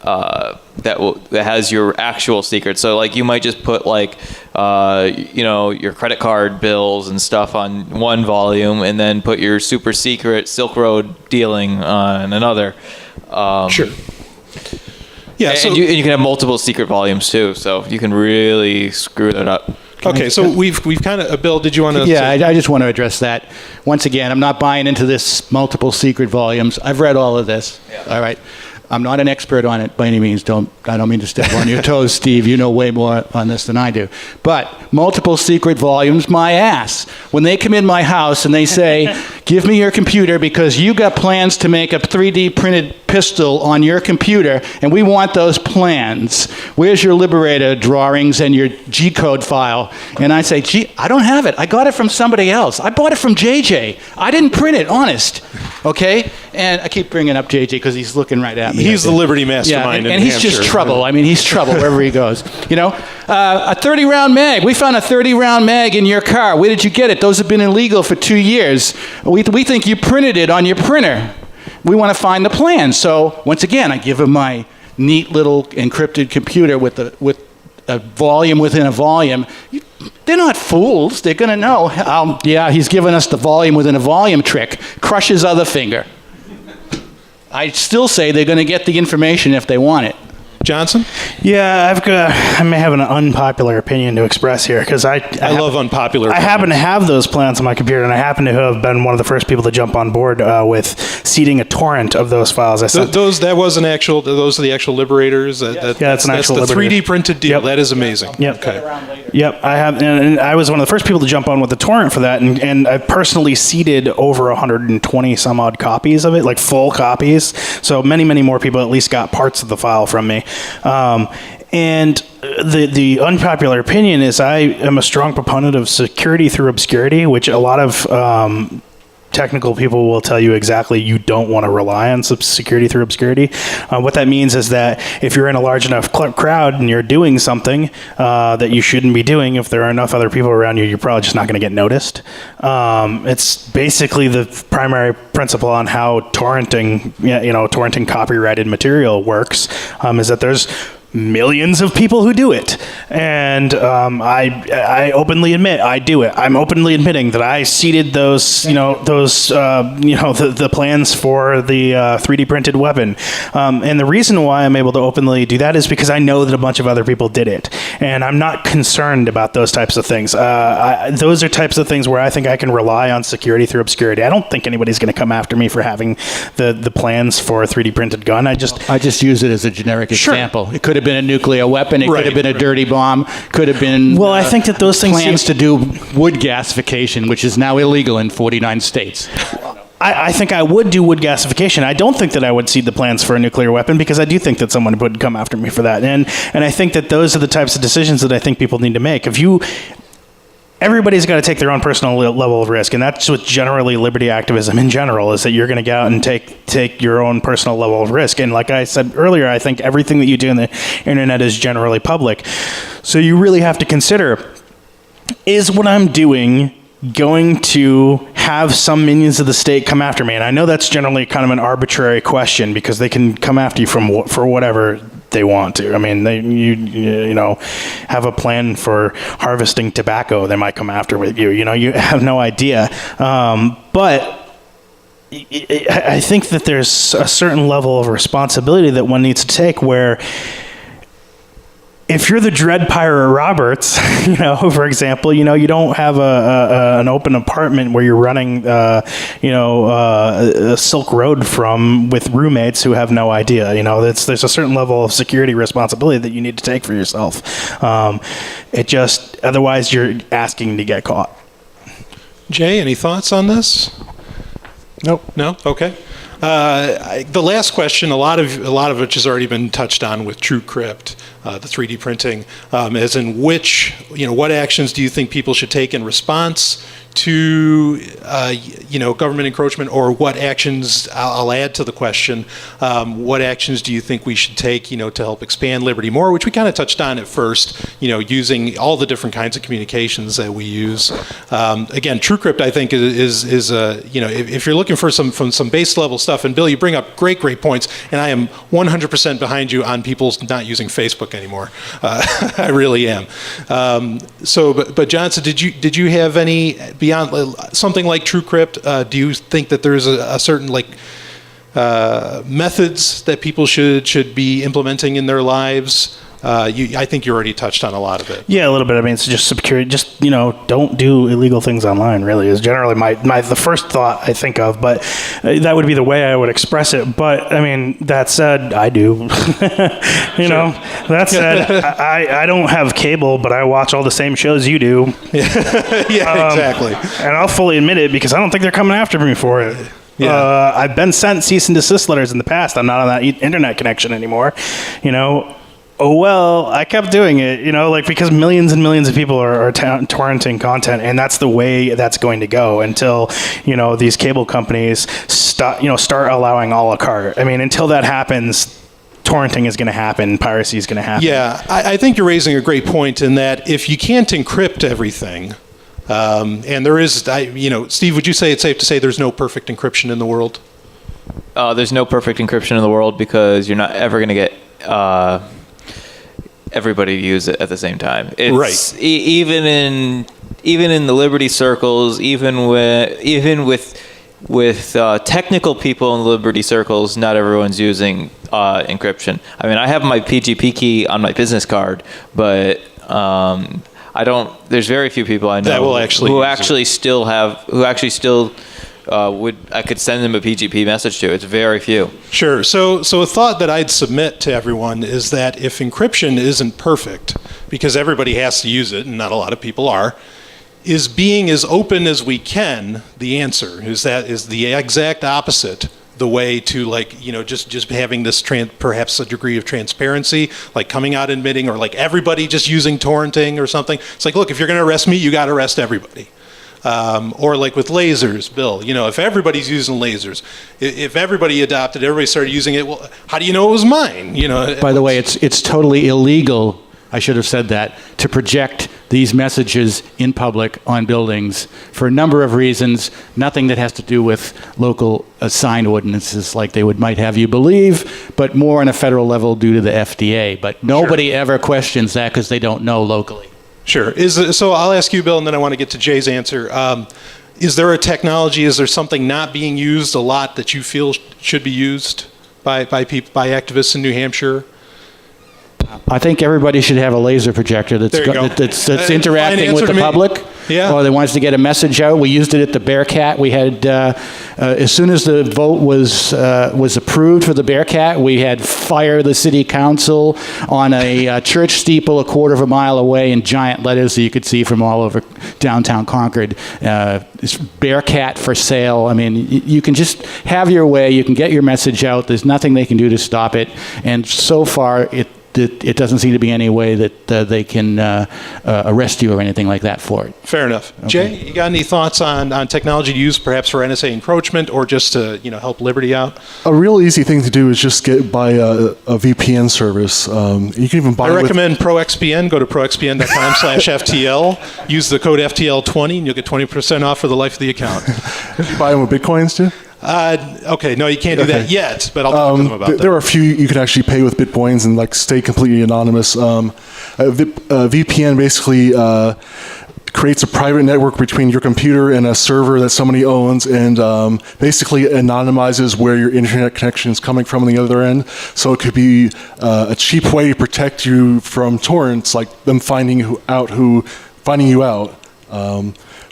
that has your actual secret. So like you might just put like your credit card bills and stuff on one volume, and then put your super secret Silk Road dealing on another. Sure. Yeah. And you can have multiple secret volumes too, so you can really screw that up. Okay, so we've kind of, Bill, did you want to? Yeah, I just want to address that. Once again, I'm not buying into this multiple secret volumes. I've read all of this. Yeah. All right. I'm not an expert on it by any means. I don't mean to step on your toes, Steve. You know way more on this than I do. But multiple secret volumes, my ass. When they come in my house and they say, give me your computer because you got plans to make a 3D printed pistol on your computer, and we want those plans. Where's your Liberator drawings and your G-code file? And I say, gee, I don't have it. I got it from somebody else. I bought it from JJ. I didn't print it, honest. Okay? And I keep bringing up JJ because he's looking right at me. He's the Liberty mastermind in and he's just trouble. I mean, he's trouble wherever he goes. You know, a 30-round mag. We found a 30-round mag in your car. Where did you get it? Those have been illegal for 2 years. We think you printed it on your printer. We want to find the plan. So once again, I give him my neat little encrypted computer with a volume within a volume. They're not fools. They're going to know. Yeah, he's given us the volume within a volume trick. Crush his other finger. I still say they're going to get the information if they want it. Johnson? Yeah, I may have an unpopular opinion to express here because I love unpopular I happen to have those plans on my computer, and I happen to have been one of the first people to jump on board with seeding a torrent of those files. Those are the actual Liberators. That's an actual the Liberator. 3D printed deal. Yep. That is amazing. Yep. Okay. Yep. I have, and I was one of the first people to jump on with the torrent for that, and I personally seeded over 120 some odd copies of it, like full copies. So many more people at least got parts of the file from me. And the unpopular opinion is I am a strong proponent of security through obscurity, which a lot of technical people will tell you exactly you don't want to rely on security through obscurity. What that means is that if you're in a large enough crowd and you're doing something that you shouldn't be doing, if there are enough other people around you, you're probably just not going to get noticed. It's basically the primary principle on how torrenting copyrighted material works, is that there's millions of people who do it, and I openly admit I do it. I'm openly admitting that I seeded those, the plans for the 3D printed weapon, and the reason why I'm able to openly do that is because I know that a bunch of other people did it, and I'm not concerned about those types of things. Those are types of things where I think I can rely on security through obscurity. I don't think anybody's going to come after me for having the plans for a 3D printed gun. I just use it as a generic example. It could have been a nuclear weapon. It could have been a dirty bomb. Could have been. Well, I think that those things plans to do wood gasification, which is now illegal in 49 states. I think I would do wood gasification. I don't think that I would seed the plans for a nuclear weapon because I do think that someone would come after me for that. And I think that those are the types of decisions that I think people need to make. Everybody's got to take their own personal level of risk, and that's what generally liberty activism in general is, that you're going to go out and take your own personal level of risk. And like I said earlier, I think everything that you do on the internet is generally public. So you really have to consider, is what I'm doing going to have some minions of the state come after me? And I know that's generally kind of an arbitrary question because they can come after you for whatever they want to. I mean, you have a plan for harvesting tobacco, they might come after with you. You have no idea. But I think that there's a certain level of responsibility that one needs to take where if you're the Dread Pirate Roberts, for example, you don't have an open apartment where you're running, a Silk Road from with roommates who have no idea. There's a certain level of security responsibility that you need to take for yourself. Otherwise you're asking to get caught. Jay, any thoughts on this? Nope. No? Okay. The last question, a lot of which has already been touched on with TrueCrypt, the 3D printing, as in what actions do you think people should take in response to, government encroachment, or what actions, I'll add to the question, what actions do you think we should take, to help expand liberty more, which we kind of touched on at first, using all the different kinds of communications that we use. Again, TrueCrypt, I think, is if you're looking for some base level stuff, and Bill, you bring up great points, and I am 100% behind you on people not using Facebook anymore. I really am. But Johnson, did you have any, beyond something like TrueCrypt, do you think that there's a certain methods that people should be implementing in their lives? I think you already touched on a lot of it. Yeah, a little bit. I mean, it's just security. Just don't do illegal things online. Really, is generally the first thought I think of. But that would be the way I would express it. But I mean, that said, I do. That said, I don't have cable, but I watch all the same shows you do. Yeah, exactly. And I'll fully admit it because I don't think they're coming after me for it. Yeah. I've been sent cease and desist letters in the past. I'm not on that internet connection anymore. Oh, well, I kept doing it, because millions and millions of people are torrenting content, and that's the way that's going to go until, these cable companies start allowing a la carte. I mean, until that happens, torrenting is going to happen, piracy is going to happen. Yeah, I think you're raising a great point in that if you can't encrypt everything, and there is, Steve, would you say it's safe to say there's no perfect encryption in the world? There's no perfect encryption in the world because you're not ever going to get everybody to use it at the same time. It's right. Even in the Liberty circles, even with technical people in Liberty circles, not everyone's using encryption. I mean, I have my PGP key on my business card, but I don't. There's very few people I know that will I could send them a PGP message to. It's very few. Sure. So a thought that I'd submit to everyone is that if encryption isn't perfect, because everybody has to use it, and not a lot of people are, is being as open as we can the answer? Is the exact opposite the way to just having this perhaps a degree of transparency, like coming out admitting, or like everybody just using torrenting or something? It's like, look, if you're going to arrest me, you got to arrest everybody. Or like with lasers, Bill, if everybody's using lasers, if everybody started using it, well, how do you know it was mine? By the way, it's totally illegal, I should have said that, to project these messages in public on buildings for a number of reasons, nothing that has to do with local sign ordinances like they might have you believe, but more on a federal level due to the FDA. But nobody ever questions that because they don't know locally. Sure. So I'll ask you, Bill, and then I want to get to Jay's answer. Is there a technology, is there something not being used a lot that you feel should be used by activists in New Hampshire? I think everybody should have a laser projector that's interacting with the public. Yeah. Or they want us to get a message out. We used it at the Bearcat. We had, as soon as the vote was approved for the Bearcat, we had fire the city council on a church steeple a quarter of a mile away in giant letters that you could see from all over downtown Concord. It's Bearcat for sale. I mean, you can just have your way. You can get your message out. There's nothing they can do to stop it. And so far, it doesn't seem to be any way that they can arrest you or anything like that for it. Fair enough. Okay. Jay, you got any thoughts on technology to use perhaps for NSA encroachment or just to help Liberty out? A real easy thing to do is just buy a VPN service. You can even buy. I recommend ProXPN. Go to proxpn.com/FTL. Use the code FTL20 and you'll get 20% off for the life of the account. Did you buy them with Bitcoins too? Okay, no, you can't do that yet, but I'll talk to them about that. There are a few you could actually pay with Bitcoins and stay completely anonymous. VPN basically creates a private network between your computer and a server that somebody owns, and basically anonymizes where your internet connection is coming from on the other end. So it could be a cheap way to protect you from torrents, like them finding you out.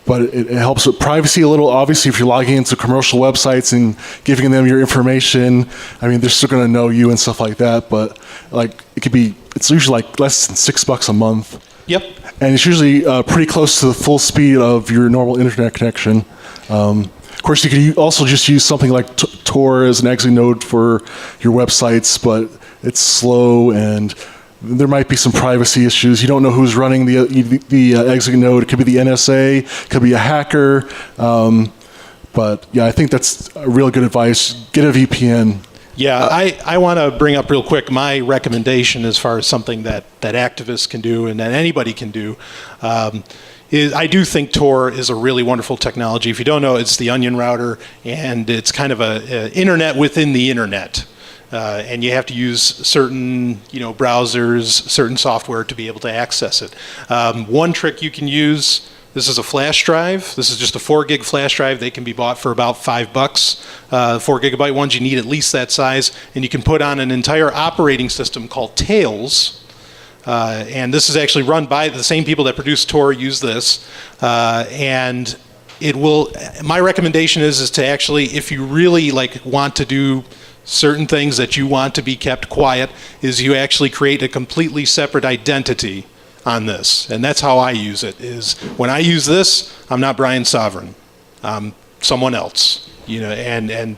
But it helps with privacy a little. Obviously, if you're logging into commercial websites and giving them your information, I mean, they're still going to know you and stuff like that. But like, it's usually like less than $6 a month. Yep. And it's usually pretty close to the full speed of your normal internet connection. Of course, you could also just use something like Tor as an exit node for your websites, but it's slow and there might be some privacy issues. You don't know who's running the exit node. It could be the NSA, it could be a hacker. But yeah, I think that's a real good advice. Get a VPN. Yeah, I want to bring up real quick my recommendation as far as something that activists can do and that anybody can do. Is I do think Tor is a really wonderful technology. If you don't know, it's the onion router, and it's kind of a internet within the internet. And you have to use certain, browsers, certain software to be able to access it. One trick you can use, this is a flash drive. This is just a 4 gig flash drive. They can be bought for about $5. 4 gigabyte ones, you need at least that size. And you can put on an entire operating system called Tails. And this is actually run by the same people that produce Tor use this. And it will, my recommendation is to actually, if you really want to do certain things that you want to be kept quiet, is you actually create a completely separate identity on this. And that's how I use it, is when I use this, I'm not Brian Sovryn. I'm someone else, and I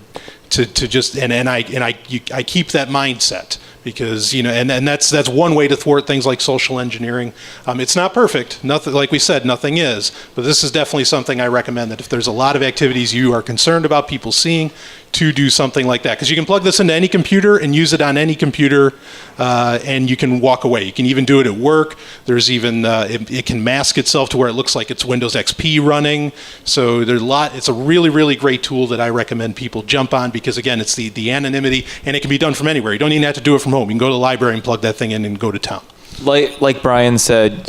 keep that mindset. Because and that's one way to thwart things like social engineering. It's not perfect. Nothing, like we said, nothing is. But this is definitely something I recommend, that if there's a lot of activities you are concerned about people seeing, to do something like that. Because you can plug this into any computer and use it on any computer, and you can walk away. You can even do it at work. There's even it can mask itself to where it looks like it's Windows XP running. So there's a lot. It's a really, really great tool that I recommend people jump on, because again, it's the anonymity, and it can be done from anywhere. You don't even have to do it from home. You can go to the library and plug that thing in and go to town. Like Brian said,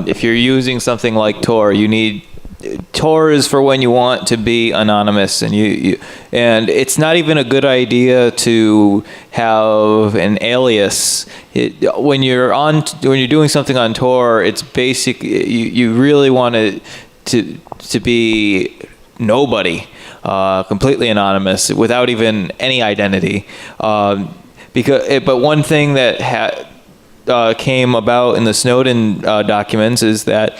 if you're using something like Tor, Tor is for when you want to be anonymous, and and it's not even a good idea to have an alias. When you're doing something on Tor, it's basic. You really want to be nobody, completely anonymous, without even any identity. But one thing that came about in the Snowden documents is that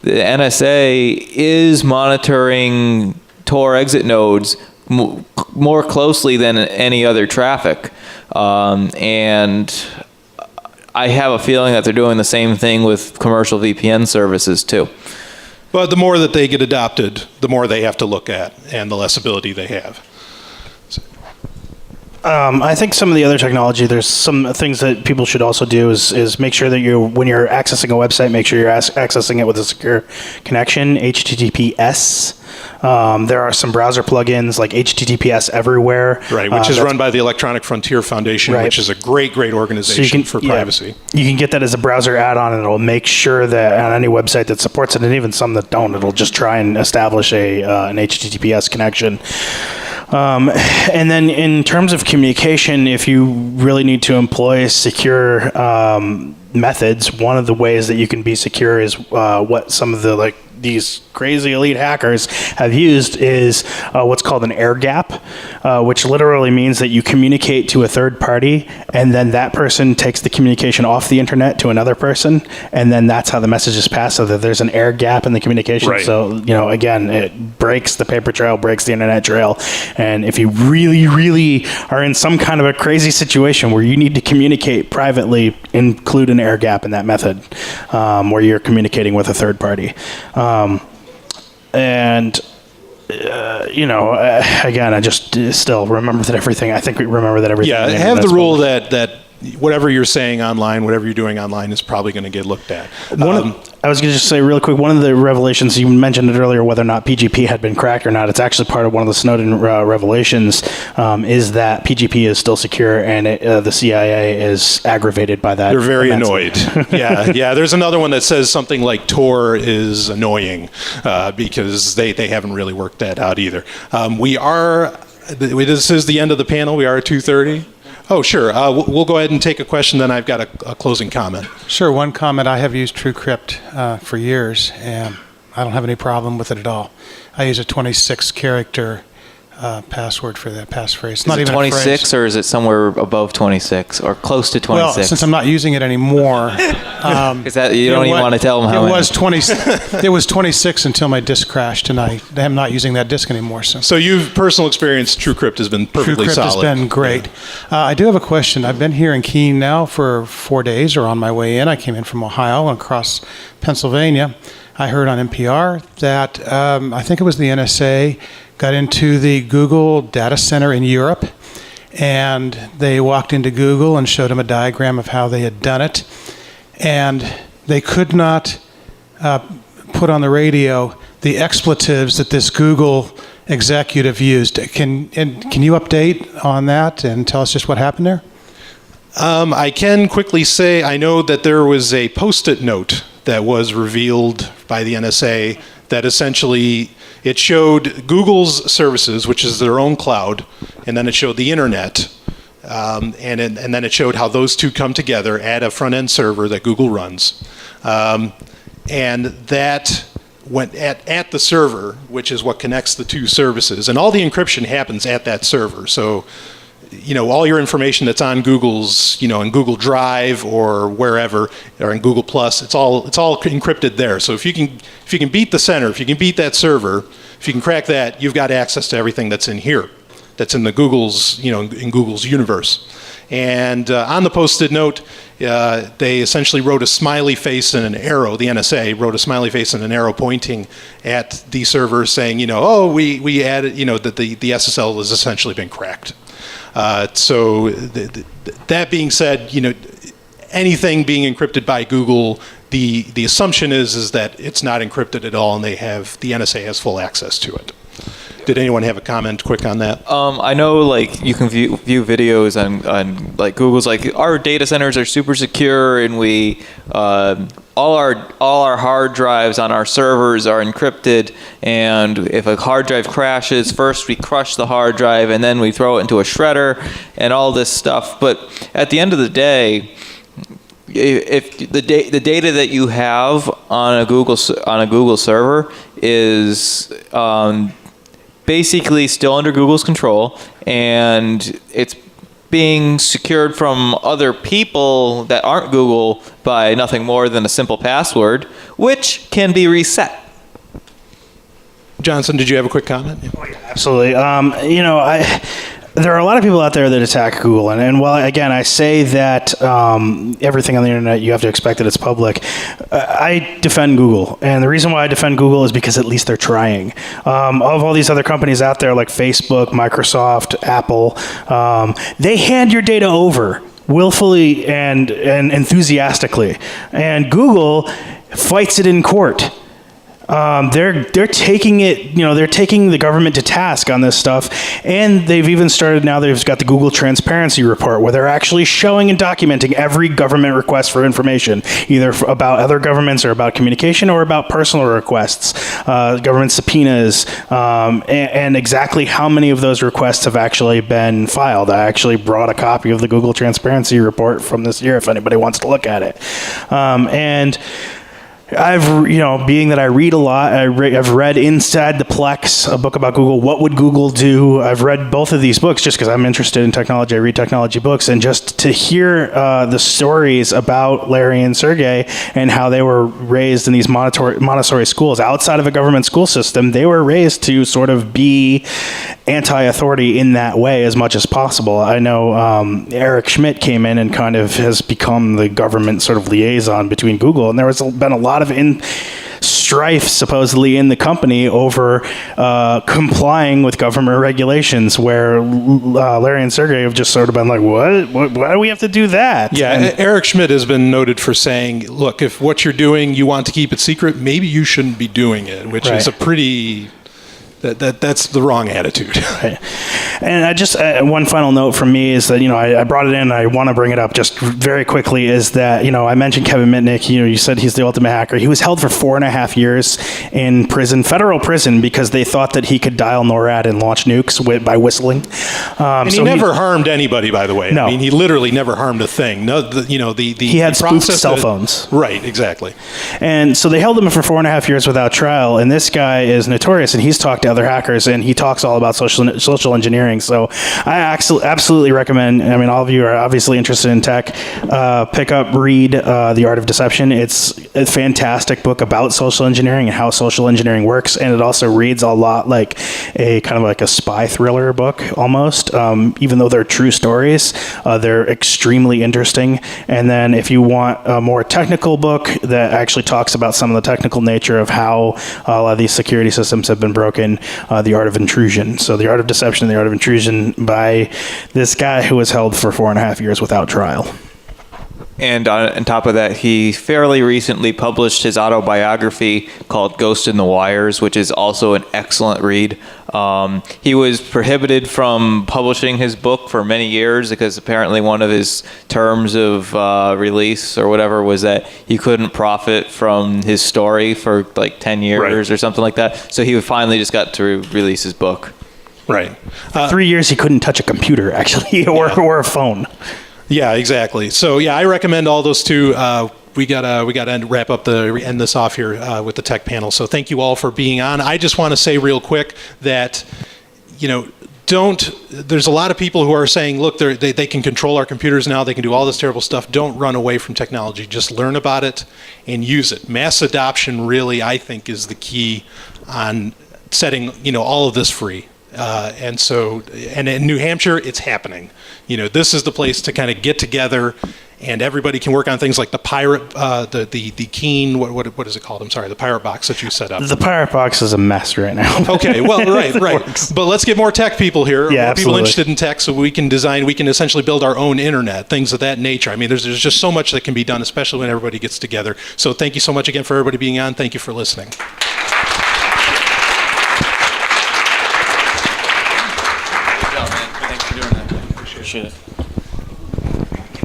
the NSA is monitoring Tor exit nodes more closely than any other traffic. And I have a feeling that they're doing the same thing with commercial VPN services too. But the more that they get adopted, the more they have to look at, and the less ability they have. I think some of the other technology, there's some things that people should also do is make sure that when you're accessing a website, make sure you're accessing it with a secure connection, HTTPS. There are some browser plugins like HTTPS Everywhere. Right, which is run by the Electronic Frontier Foundation, right, which is a great organization for privacy. You can get that as a browser add-on, and it'll make sure that on any website that supports it, and even some that don't, it'll just try and establish an HTTPS connection. And then in terms of communication, if you really need to employ secure methods, one of the ways that you can be secure is what some of the these crazy elite hackers have used is what's called an air gap, which literally means that you communicate to a third party, and then that person takes the communication off the internet to another person, and then that's how the message is passed, so that there's an air gap in the communication. Right. So, again, it breaks the paper trail, breaks the internet trail, and if you really, really are in some kind of a crazy situation where you need to communicate privately, include an air gap in that method, where you're communicating with a third party. Again, I just still remember that everything. I think we remember that everything. Yeah, have the rule that whatever you're saying online, whatever you're doing online, is probably going to get looked at. I was going to just say really quick, one of the revelations, you mentioned it earlier, whether or not PGP had been cracked or not, it's actually part of one of the Snowden revelations, is that PGP is still secure and the CIA is aggravated by that. They're very immensely. annoyed. Yeah. There's another one that says something like Tor is annoying because they haven't really worked that out either. This is the end of the panel. We are at 2:30. Oh, sure. We'll go ahead and take a question, then I've got a closing comment. Sure. One comment, I have used TrueCrypt for years, and I don't have any problem with it at all. I use a 26-character password for that passphrase. It's not even 26, or is it somewhere above 26, or close to 26? Well, since I'm not using it anymore, is that you don't even want to tell them how it many? was 20. It was 26 until my disk crashed, and I'm not using that disk anymore. So you've personal experience. TrueCrypt has been perfectly TrueCrypt solid. has been great. Yeah. I do have a question. I've been here in Keene now for 4 days, or on my way in. I came in from Ohio and across Pennsylvania. I heard on NPR that I think it was the NSA got into the Google data center in Europe, and they walked into Google and showed them a diagram of how they had done it, and they could not put on the radio the expletives that this Google executive used. Can you update on that and tell us just what happened there? I can quickly say I know that there was a Post-it note that was revealed by the NSA that essentially it showed Google's services, which is their own cloud, and then it showed the internet, and then it showed how those two come together at a front-end server that Google runs. And that went at the server, which is what connects the two services. And all the encryption happens at that server. So, all your information that's on Google's, in Google Drive or wherever, or in Google Plus, it's all encrypted there. So if you can beat the center, if you can beat that server, if you can crack that, you've got access to everything that's in here, that's in the Google's, in Google's universe. And on the Post-it note, they essentially wrote a smiley face and an arrow. The NSA wrote a smiley face and an arrow pointing at the server, saying, we added, that the SSL has essentially been cracked. So that being said, anything being encrypted by Google, the assumption is that it's not encrypted at all, and the NSA has full access to it. Did anyone have a comment quick on that? I know, you can view videos on Google's, our data centers are super secure, and we all our hard drives on our servers are encrypted, and if a hard drive crashes, first we crush the hard drive, and then we throw it into a shredder, and all this stuff. But at the end of the day, if the data that you have on a Google server is basically still under Google's control, and it's being secured from other people that aren't Google by nothing more than a simple password, which can be reset. Johnson, did you have a quick comment? Oh, yeah, absolutely. There are a lot of people out there that attack Google, and while, again, I say that everything on the internet, you have to expect that it's public, I defend Google. And the reason why I defend Google is because at least they're trying. Of all these other companies out there like Facebook, Microsoft, Apple, they hand your data over willfully and enthusiastically. And Google fights it in court. They're taking it, they're taking the government to task on this stuff, and they've even started now. They've got the Google Transparency Report, where they're actually showing and documenting every government request for information, either about other governments or about communication or about personal requests, government subpoenas, and exactly how many of those requests have actually been filed. I actually brought a copy of the Google Transparency Report from this year if anybody wants to look at it. And I've, being that I read a lot, I've read Inside the Plex, a book about Google. What would Google do? I've read both of these books just because I'm interested in technology. I read technology books, and just to hear the stories about Larry and Sergey and how they were raised in these Montessori schools outside of a government school system, they were raised to sort of be anti-authority in that way as much as possible. I know Eric Schmidt came in and kind of has become the government sort of liaison between Google, and there has been a lot of strife supposedly in the company over complying with government regulations, where Larry and Sergey have just sort of been like, what? Why do we have to do that? Yeah, And Eric Schmidt has been noted for saying, look, if what you're doing, you want to keep it secret, maybe you shouldn't be doing it, which is a pretty... That's the wrong attitude. Right. And I just one final note from me is that I brought it in. And I want to bring it up just very quickly. Is that I mentioned Kevin Mitnick. You said he's the ultimate hacker. He was held for 4.5 years in prison, federal prison, because they thought that he could dial NORAD and launch nukes by whistling. And he never harmed anybody, by the way. No. I mean, he literally never harmed a thing. No, he had spoofed cell phones. Right, exactly. And so they held him for 4.5 years without trial. And this guy is notorious, and he's talked to other hackers, and he talks all about social engineering. So I absolutely recommend. I mean, all of you are obviously interested in tech. Read The Art of Deception. It's a fantastic book about social engineering and how social engineering works, and it also reads a lot like a kind of like a spy thriller book almost. Even though they're true stories, they're extremely interesting. And then if you want a more technical book that actually talks about some of the technical nature of how a lot of these security systems have been broken, The Art of Intrusion. So The Art of Deception, The Art of Intrusion, by this guy who was held for 4.5 years without trial. And on top of that, he fairly recently published his autobiography called Ghost in the Wires, which is also an excellent read. He was prohibited from publishing his book for many years because apparently one of his terms of release or whatever was that he couldn't profit from his story for like 10 years or something like that. So he finally just got to release his book. Right. For 3 years, he couldn't touch a computer, actually, or a phone. Yeah, exactly. So yeah, I recommend all those two. We gotta end this off here with the tech panel. So thank you all for being on. I just want to say real quick that there's a lot of people who are saying, look, they can control our computers now, they can do all this terrible stuff. Don't run away from technology. Just learn about it and use it. Mass adoption really, I think, is the key on setting all of this free. And in New Hampshire, it's happening. This is the place to kind of get together, and everybody can work on things like the pirate, the Keen. What is it called? I'm sorry, the pirate box that you set up. The pirate box is a mess right now. Okay, well, right. But let's get more tech people here. Yeah, more people absolutely. interested in tech, so we can essentially build our own internet, things of that nature. I mean, there's just so much that can be done, especially when everybody gets together. So thank you so much again for everybody being on. Thank you for listening.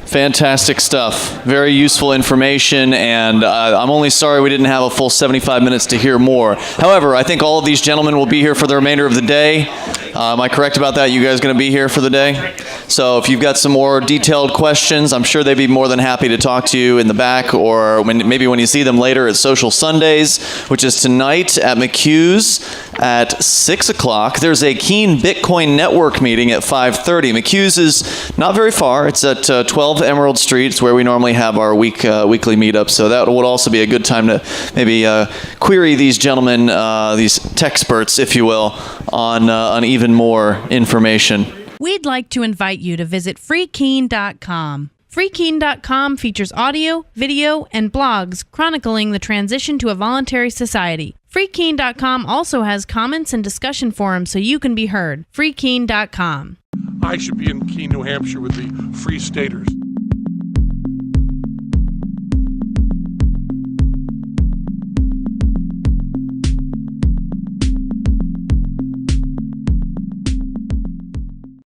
Fantastic stuff. Very useful information, and I'm only sorry we didn't have a full 75 minutes to hear more. However, I think all of these gentlemen will be here for the remainder of the day. Am I correct about that? You guys going to be here for the day? So if you've got some more detailed questions, I'm sure they'd be more than happy to talk to you in the back, or maybe when you see them later at Social Sundays, which is tonight at McHugh's at 6 o'clock. There's a Keen Bitcoin Network meeting at 5:30. McHugh's is not very far. It's at 12 Emerald Street. It's where we normally have our weekly meetup. So that would also be a good time to maybe query these gentlemen, these techsperts, if you will, on even more information. We'd like to invite you to visit freekeen.com. Freekeen.com features audio, video, and blogs chronicling the transition to a voluntary society. Freekeen.com also has comments and discussion forums so you can be heard. Freekeen.com. I should be in Keene, New Hampshire with the Free Staters.